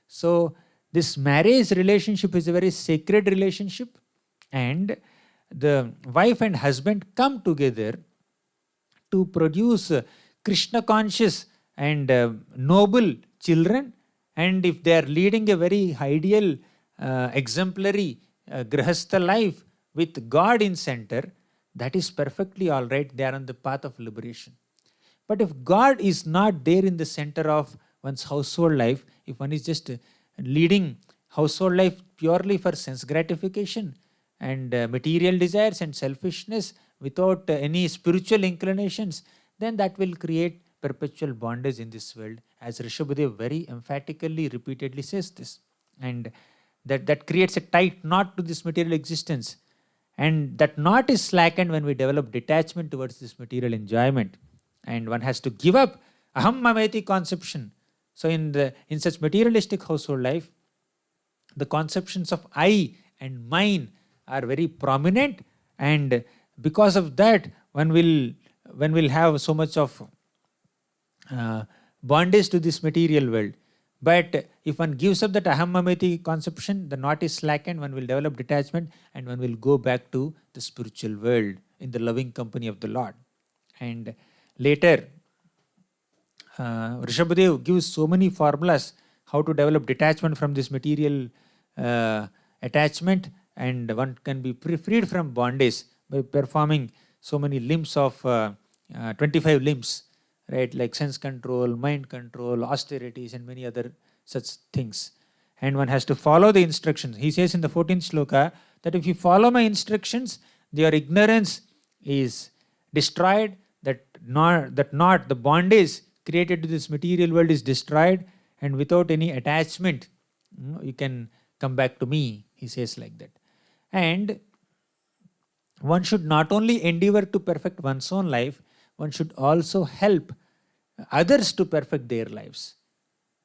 So this marriage relationship is a very sacred relationship, and the wife and husband come together to produce Krishna conscious and noble children. And if they are leading a very ideal, exemplary grihastha life with God in center, that is perfectly all right. They are on the path of liberation. But if God is not there in the center of one's household life, if one is just leading household life purely for sense gratification and material desires and selfishness without any spiritual inclinations, then that will create perpetual bondage in this world, as Rishabhadev very emphatically, repeatedly says this. And that creates a tight knot to this material existence. And that knot is slackened when we develop detachment towards this material enjoyment. And one has to give up aham mameti conception. So in such materialistic household life, the conceptions of I and mine are very prominent, and because of that, one will have so much of bondage to this material world. But if one gives up that aham mameti conception, the knot is slackened, one will develop detachment, and one will go back to the spiritual world in the loving company of the Lord. And later, Rishabhadev gives so many formulas how to develop detachment from this material attachment, and one can be freed from bondage by performing so many limbs of 25 limbs, right? Like sense control, mind control, austerities, and many other such things. And one has to follow the instructions. He says in the 14th shloka that if you follow my instructions, your ignorance is destroyed, that the bondage created to this material world is destroyed, and without any attachment, you can come back to me, he says like that. And one should not only endeavor to perfect one's own life, one should also help others to perfect their lives.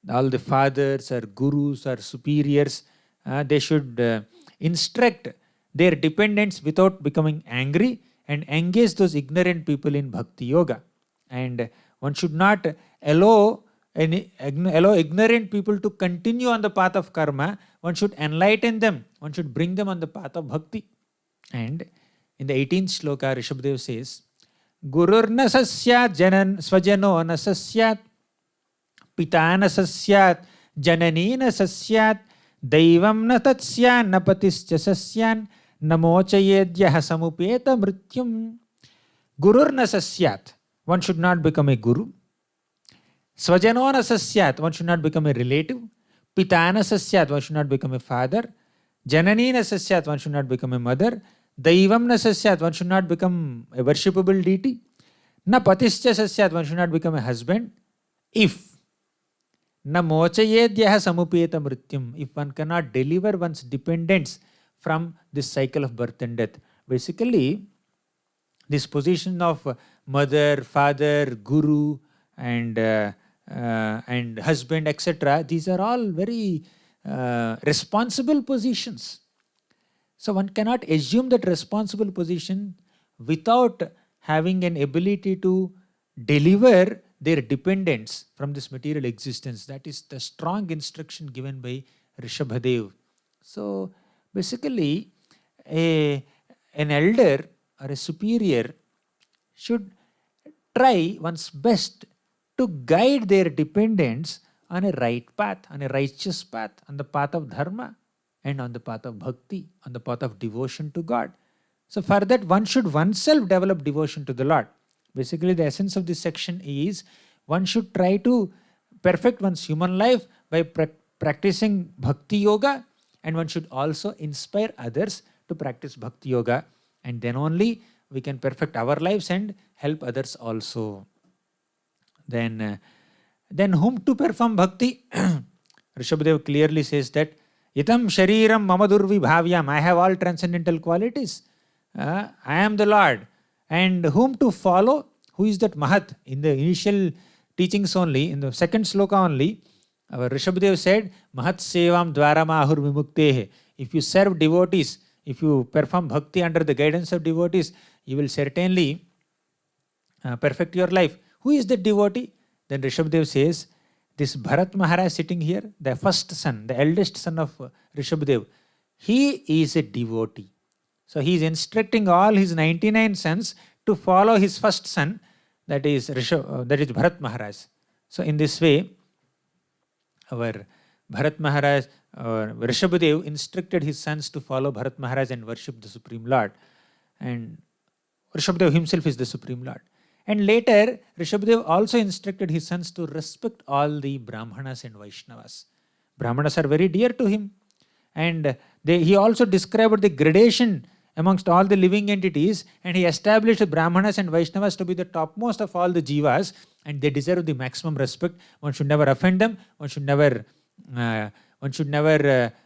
All the fathers or gurus or superiors, they should instruct their dependents without becoming angry and engage those ignorant people in bhakti yoga. And one should not allow ignorant people to continue on the path of karma. One should enlighten them. One should bring them on the path of bhakti. And in the 18th shloka, Rishabhadev says, Gurur na sasyat janan svajano na sasyat pita na sasyat janani na sasyat daivam na tatsyan na patischa sasyan namochayedyaha samupeta mrityum. Gurur na sasyat. One should not become a guru. Svajanona sasyat, one should not become a relative. Pitana sasyat, one should not become a father. Janani na sasyat, one should not become a mother. Daivam na sasyat, one should not become a worshipable deity. Na patischa sasyat, one should not become a husband. If na mochayedyaha samupeta mrityum, if one cannot deliver one's dependents from this cycle of birth and death. Basically, this position of mother, father, guru, and husband, etc., these are all very responsible positions. So one cannot assume that responsible position without having an ability to deliver their dependents from this material existence. That is the strong instruction given by Rishabhadev. So basically, an elder or a superior should try one's best to guide their dependents on a right path, on a righteous path, on the path of dharma and on the path of bhakti, on the path of devotion to God. So for that, one should oneself develop devotion to the Lord. Basically, the essence of this section is one should try to perfect one's human life by practicing bhakti yoga, and one should also inspire others to practice bhakti yoga, and then only we can perfect our lives and help others also. Then whom to perform bhakti? Rishabhadev clearly says that Itam shariram mama durvibhavyam, I have all transcendental qualities. I am the Lord. And whom to follow? Who is that Mahat? In the initial teachings only, in the second sloka only, our Rishabhadev said, Mahat sevam dvaramahur vimuktehe. If you serve devotees, if you perform bhakti under the guidance of devotees, you will certainly perfect your life. Who is the devotee? Then Rishabhadev says, this Bharat Maharaj sitting here, the first son, the eldest son of Rishabhadev, he is a devotee. So he is instructing all his 99 sons to follow his first son, that is Bharat Maharaj. So in this way, our Bharat Maharaj, Rishabhadev instructed his sons to follow Bharat Maharaj and worship the Supreme Lord. And Rishabhadev himself is the Supreme Lord. And later, Rishabhadev also instructed his sons to respect all the Brahmanas and Vaishnavas. Brahmanas are very dear to him. And he also described the gradation amongst all the living entities, and he established Brahmanas and Vaishnavas to be the topmost of all the jivas, and they deserve the maximum respect. One should never offend them, one should never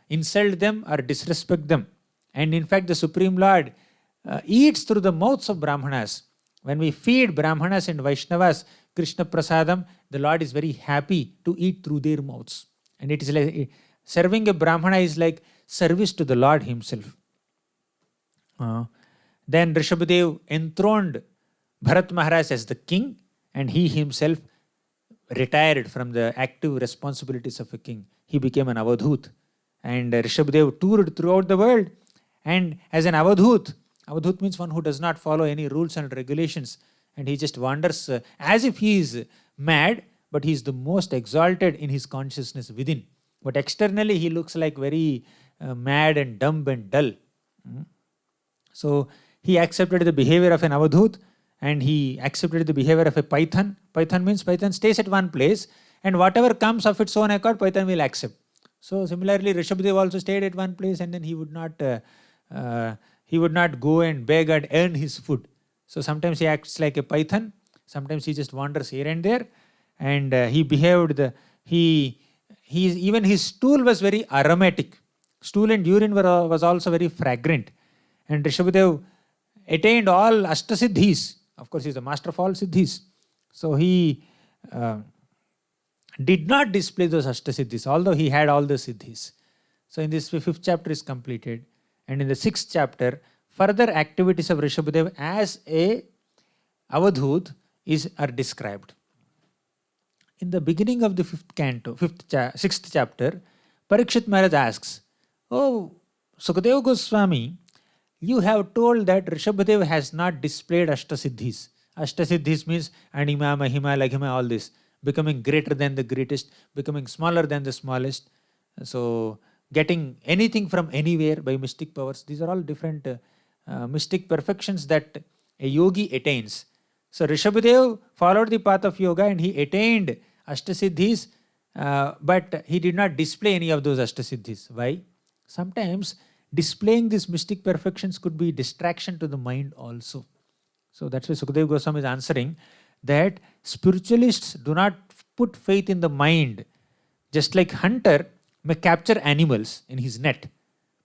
insult them or disrespect them. And in fact, the Supreme Lord eats through the mouths of Brahmanas. When we feed Brahmanas and Vaishnavas Krishna Prasadam, the Lord is very happy to eat through their mouths. And it is like serving a Brahmana is like service to the Lord himself. Then Rishabhadev enthroned Bharat Maharaj as the king, and he himself retired from the active responsibilities of a king. He became an Avadhut. And Rishabhadev toured throughout the world. And as an Avadhut, Avadhut means one who does not follow any rules and regulations, and he just wanders as if he is mad, but he is the most exalted in his consciousness within. But externally he looks like very mad and dumb and dull. So he accepted the behavior of an Avadhut, and he accepted the behavior of a Python. Python means Python stays at one place, and whatever comes of its own accord, Python will accept. So similarly, Rishabhadev also stayed at one place, and then he would not go and beg and earn his food. So sometimes he acts like a python, sometimes he just wanders here and there, and he behaved, even his stool was very aromatic. Stool and urine was also very fragrant. And Rishabhadev attained all Ashtasiddhis. Of course, he is the master of all Siddhis. So he did not display those Ashtasiddhis, although he had all the Siddhis. So in this fifth chapter is completed. And in the sixth chapter, further activities of Rishabhadev as a Avadhut are described. In the beginning of the sixth chapter, Parikshit Maharaj asks, "Oh, Sukadeva Goswami, you have told that Rishabhadev has not displayed Ashtasiddhis. Ashtasiddhis means Anima, Mahima, Laghima, all this. Becoming greater than the greatest, becoming smaller than the smallest. So getting anything from anywhere by mystic powers. These are all different mystic perfections that a yogi attains. So Rishabhadev followed the path of yoga and he attained Ashtasiddhis, but he did not display any of those Ashtasiddhis. Why? Sometimes displaying these mystic perfections could be distraction to the mind also. So that's why Sukadeva Goswami is answering that spiritualists do not put faith in the mind. Just like hunter may capture animals in his net,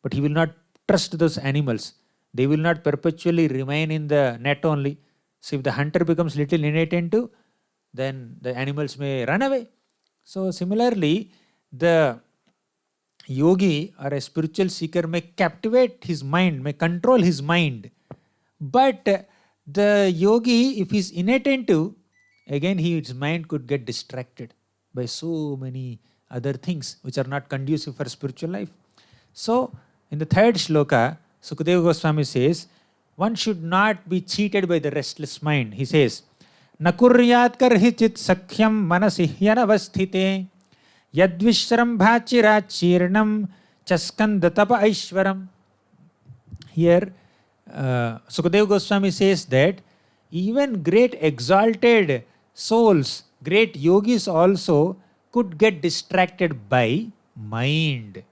but he will not trust those animals. They will not perpetually remain in the net only. So if the hunter becomes little inattentive, then the animals may run away. So similarly, the yogi or a spiritual seeker may captivate his mind, may control his mind. But the yogi, if he's inattentive, again his mind could get distracted by so many other things which are not conducive for spiritual life. So, in the third shloka, Sukadeva Goswami says, one should not be cheated by the restless mind. He says, Nakuryat karhichit sakhyam manasihyanavasthite yadvishrambhachirachirnam chaskandatapa aishwaram. Here, Sukadeva Goswami says that even great exalted souls, great yogis also could get distracted by mind.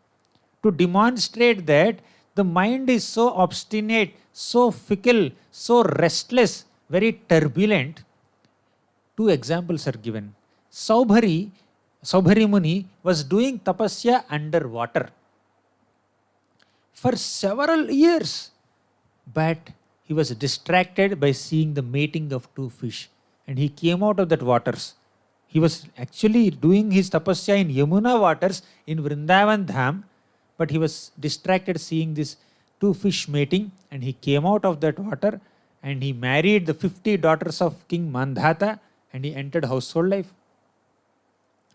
To demonstrate that the mind is so obstinate, so fickle, so restless, very turbulent, two examples are given. Saubhari Muni was doing tapasya underwater for several years, but he was distracted by seeing the mating of two fish, and he came out of that waters. He was actually doing his tapasya in Yamuna waters in Vrindavan Dham, but he was distracted seeing this two fish mating, and he came out of that water and he married the 50 daughters of King Mandhata, and he entered household life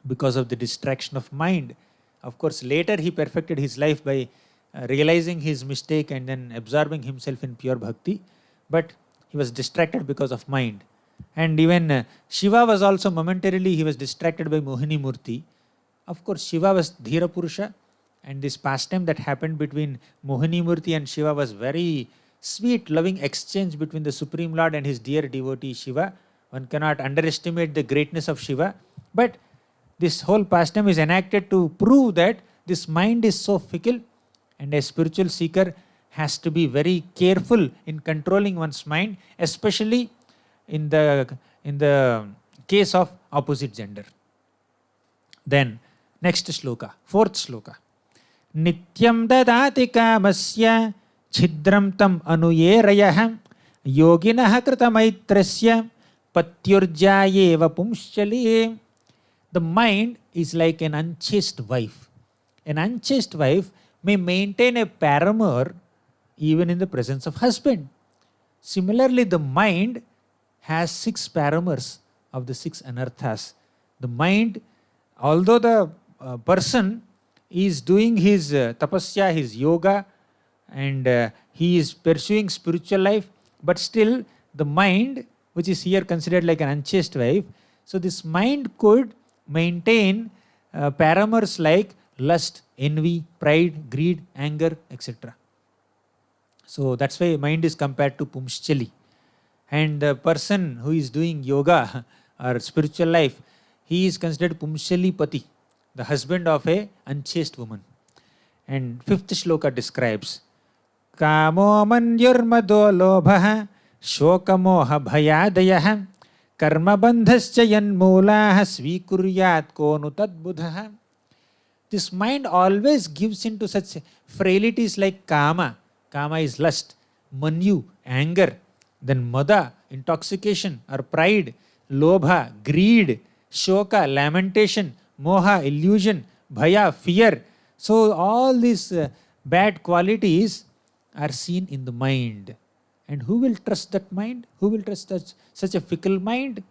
because of the distraction of mind. Of course, later he perfected his life by realizing his mistake and then absorbing himself in pure bhakti, but he was distracted because of mind. And even Shiva was also momentarily, he was distracted by Mohini Murti. Of course, Shiva was Dhira Purusha, and this pastime that happened between Mohini Murti and Shiva was very sweet, loving exchange between the Supreme Lord and his dear devotee Shiva. One cannot underestimate the greatness of Shiva, but this whole pastime is enacted to prove that this mind is so fickle, and a spiritual seeker has to be very careful in controlling one's mind, especially in the case of opposite gender. Then next shloka, fourth shloka. Nityam dadati kamasya chhidram tam anuyerayah yoginah kritamaitrasya patyurjayeva pumshali. The mind is like an unchaste wife. An unchaste wife may maintain a paramour even in the presence of husband. Similarly, the mind has 6 paramours of the 6 anarthas. The mind, although the person is doing his tapasya, his yoga, and he is pursuing spiritual life, but still the mind, which is here considered like an unchaste wife, so this mind could maintain paramours like lust, envy, pride, greed, anger, etc. So that's why mind is compared to Pumshchali. And the person who is doing yoga or spiritual life, he is considered Pumshchali Pati, the husband of a unchaste woman. And fifth shloka describes Kamo manyurmado lobha shokamoha bhayadayah karma bandhascha yanmulaha svikuryat konu tadbudhaha. This mind always gives into such frailties like kama. Kama is lust, manyu, anger, then mada, intoxication or pride, lobha, greed, shoka, lamentation, moha, illusion, bhaya, fear. So all these bad qualities are seen in the mind. And who will trust that mind? Who will trust such a fickle mind?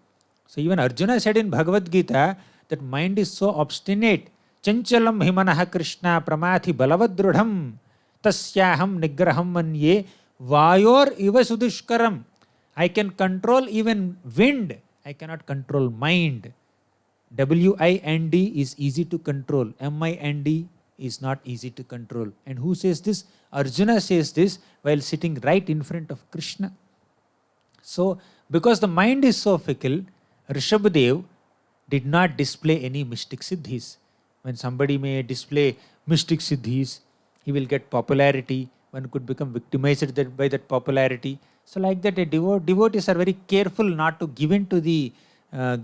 So even Arjuna said in Bhagavad Gita that mind is so obstinate. Chanchalam himanaha Krishna pramathi balavadrudham tasyaham nigraham manye vayor iva sudushkaram. I can control even wind. I cannot control mind. Wind is easy to control. Mind is not easy to control. And who says this? Arjuna says this while sitting right in front of Krishna. So, because the mind is so fickle, Rishabhadev did not display any mystic siddhis. When somebody may display mystic siddhis, he will get popularity. One could become victimized by that popularity. So like that, devotees are very careful not to give in to the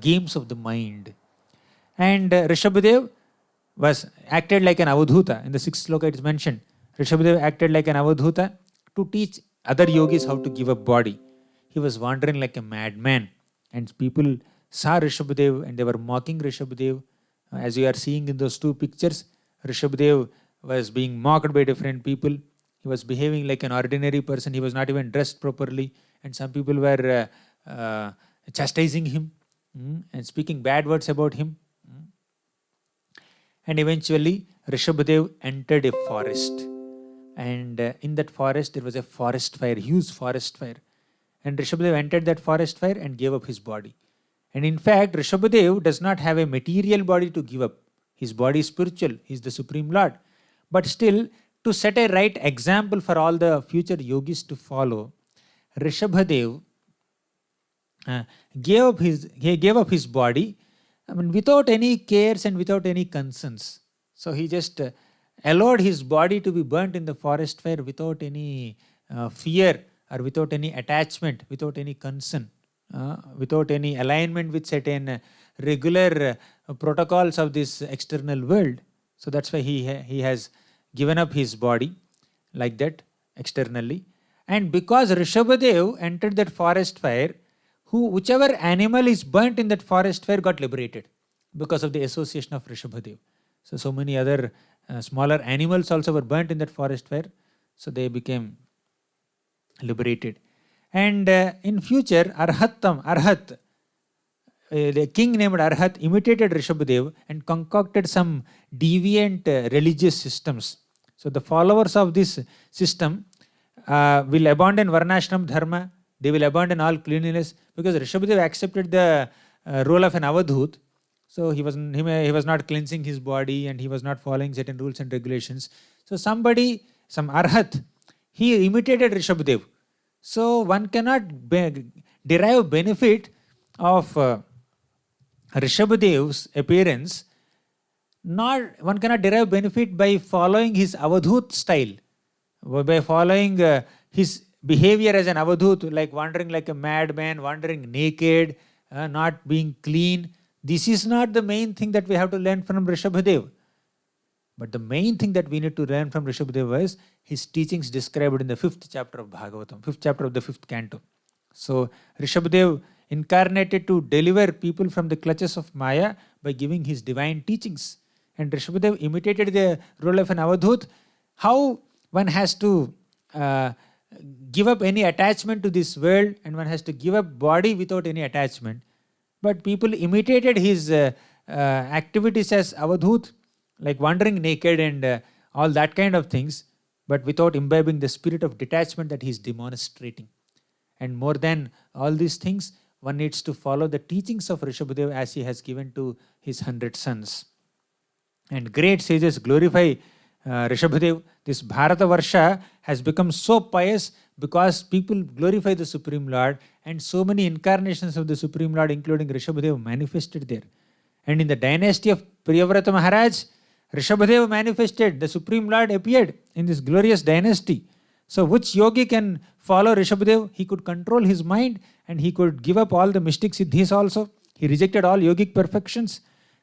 games of the mind. And Rishabhadev was acted like an avadhuta. In the 6th sloka it is mentioned. Rishabhadev acted like an avadhuta to teach other yogis how to give up body. He was wandering like a madman, and people saw Rishabhadev and they were mocking Rishabhadev. As you are seeing in those two pictures, Rishabhadev was being mocked by different people. He was behaving like an ordinary person. He was not even dressed properly, and some people were chastising him and speaking bad words about him. And eventually, Rishabhadev entered a forest. And in that forest, there was a forest fire, huge forest fire. And Rishabhadev entered that forest fire and gave up his body. And in fact, Rishabhadev does not have a material body to give up. His body is spiritual. He is the Supreme Lord. But still, to set a right example for all the future yogis to follow, Rishabhadev gave up his body, without any cares and without any concerns. So he just allowed his body to be burnt in the forest fire without any fear or without any attachment, without any concern, without any alignment with certain regular protocols of this external world. So that's why he has given up his body like that externally. And because Rishabhadev entered that forest fire, whichever animal is burnt in that forest fire got liberated because of the association of Rishabhadev. So many other smaller animals also were burnt in that forest fire. So they became liberated. And in future, Arhat, the king named Arhat imitated Rishabhadev and concocted some deviant religious systems. So the followers of this system will abandon Varnashram Dharma. They will abandon all cleanliness because Rishabhadev accepted the role of an avadhut. So he was not cleansing his body and he was not following certain rules and regulations. So some Arhat, he imitated Rishabhadev. So one cannot derive benefit of Rishabhadev's appearance. One cannot derive benefit by following his avadhut style, by following his behavior as an avadhut, like wandering like a madman, wandering naked, not being clean. This is not the main thing that we have to learn from Rishabhadev. But the main thing that we need to learn from Rishabhadev was his teachings described in the 5th chapter of Bhagavatam, 5th chapter of the 5th canto. So Rishabhadev incarnated to deliver people from the clutches of Maya by giving his divine teachings. And Rishabhadev imitated the role of an avadhut. How one has to give up any attachment to this world, and one has to give up body without any attachment. But people imitated his activities as avadhut, like wandering naked and all that kind of things, but without imbibing the spirit of detachment that he is demonstrating. And more than all these things, one needs to follow the teachings of Rishabhadev as he has given to his 100 sons. And great sages glorify Rishabhadev. This Bharata Varsha has become so pious because people glorify the Supreme Lord, and so many incarnations of the Supreme Lord, including Rishabhadev, manifested there. And in the dynasty of Priyavrata Maharaj, Rishabhadev manifested, the Supreme Lord appeared in this glorious dynasty. So which yogi can follow Rishabhadev? He could control his mind and he could give up all the mystic siddhis also. He rejected all yogic perfections.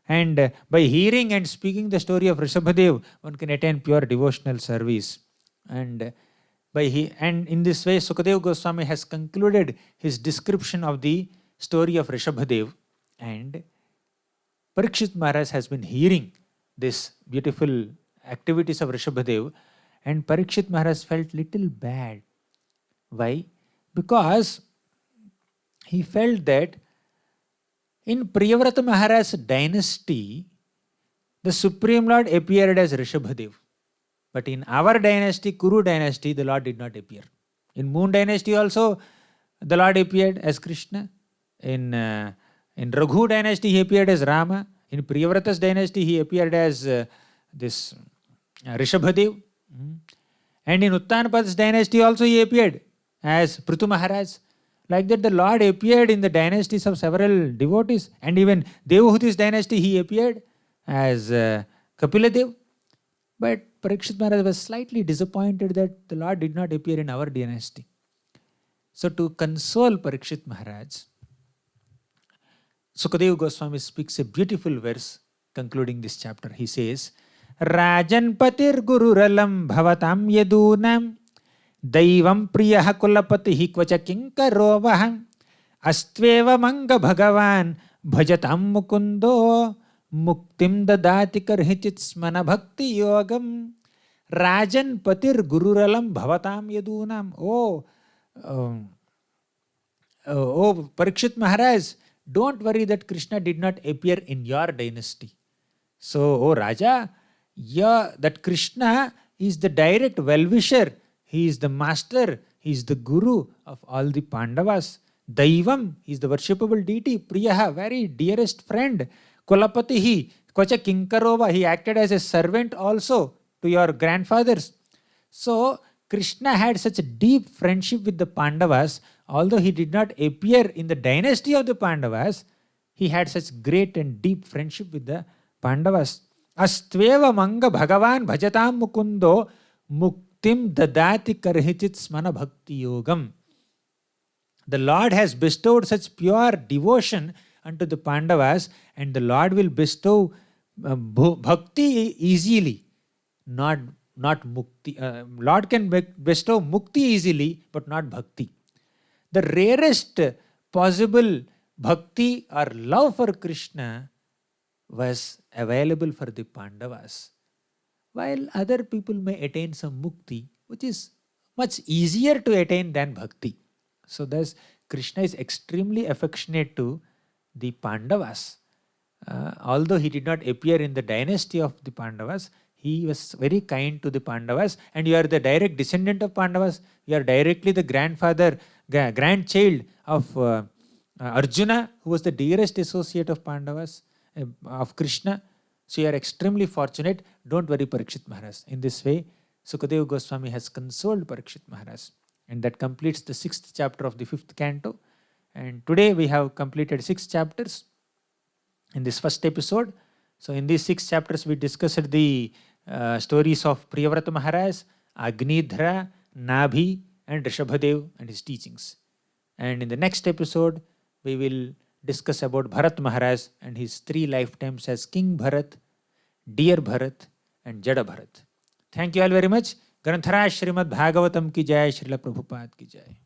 And by hearing and speaking the story of Rishabhadev, one can attain pure devotional service. And in this way, Sukadeva Goswami has concluded his description of the story of Rishabhadev. And Parikshit Maharaj has been hearing this beautiful activities of Rishabhadev, and Parikshit Maharaj felt little bad. Why? Because he felt that in Priyavrata Maharaj's dynasty, the Supreme Lord appeared as Rishabhadev. But in our dynasty, Kuru dynasty, the Lord did not appear. In Moon dynasty also, the Lord appeared as Krishna. In Raghu dynasty, he appeared as Rama. In Priyavrata's dynasty, he appeared as this Rishabhadev. And in Uttanapada's dynasty also, he appeared as Prithu Maharaj. Like that, the Lord appeared in the dynasties of several devotees. And even Devahuti's dynasty, he appeared as Kapiladev. But Parikshit Maharaj was slightly disappointed that the Lord did not appear in our dynasty. So to console Parikshit Maharaj, Sukadeva Goswami speaks a beautiful verse concluding this chapter. He says, Rajan patir gururalam bhavatam yadunam Daivam priyah kulapatihi kvacha kinkaro vaham Astveva manga bhagavan bhajatam mukundo Muktim dadati karhichit smana bhakti yogam Rajan patir gururalam bhavatam yadunam. Oh, Parikshit Maharaj, don't worry that Krishna did not appear in your dynasty. So, oh Raja, yeah, that Krishna is the direct well-wisher. He is the master. He is the guru of all the Pandavas. Daivam, he is the worshipable deity. Priyaha, very dearest friend. Kulapatihi, Kvacha Kinkarova, he acted as a servant also to your grandfathers. So, Krishna had such a deep friendship with the Pandavas. Although he did not appear in the dynasty of the Pandavas, he had such great and deep friendship with the Pandavas. Astveva manga bhagavan bhajatam mukundo muktim dadati karhichit smana bhakti yogam. The Lord has bestowed such pure devotion unto the Pandavas, and the Lord will bestow bhakti easily, not mukti. Lord can bestow mukti easily, but not bhakti. The rarest possible bhakti or love for Krishna was available for the Pandavas, while other people may attain some mukti, which is much easier to attain than bhakti. So thus, Krishna is extremely affectionate to the Pandavas. Although he did not appear in the dynasty of the Pandavas, he was very kind to the Pandavas, and you are the direct descendant of Pandavas. You are directly the grandchild of Arjuna, who was the dearest associate of Pandavas, of Krishna. So you are extremely fortunate. Don't worry, Parikshit Maharaj. In this way, Sukadeva Goswami has consoled Parikshit Maharaj. And that completes the 6th chapter of the 5th canto. And today we have completed 6 chapters in this first episode. So in these 6 chapters, we discussed the stories of Priyavrata Maharaj, Agnidhara, Nabhi, and Rishabhadev and his teachings. And in the next episode, we will discuss about Bharat Maharaj and his 3 lifetimes as King Bharat, Dear Bharat, and Jada Bharat. Thank you all very much. Granthara Srimad Bhagavatam ki jai, Srila Prabhupada ki jai.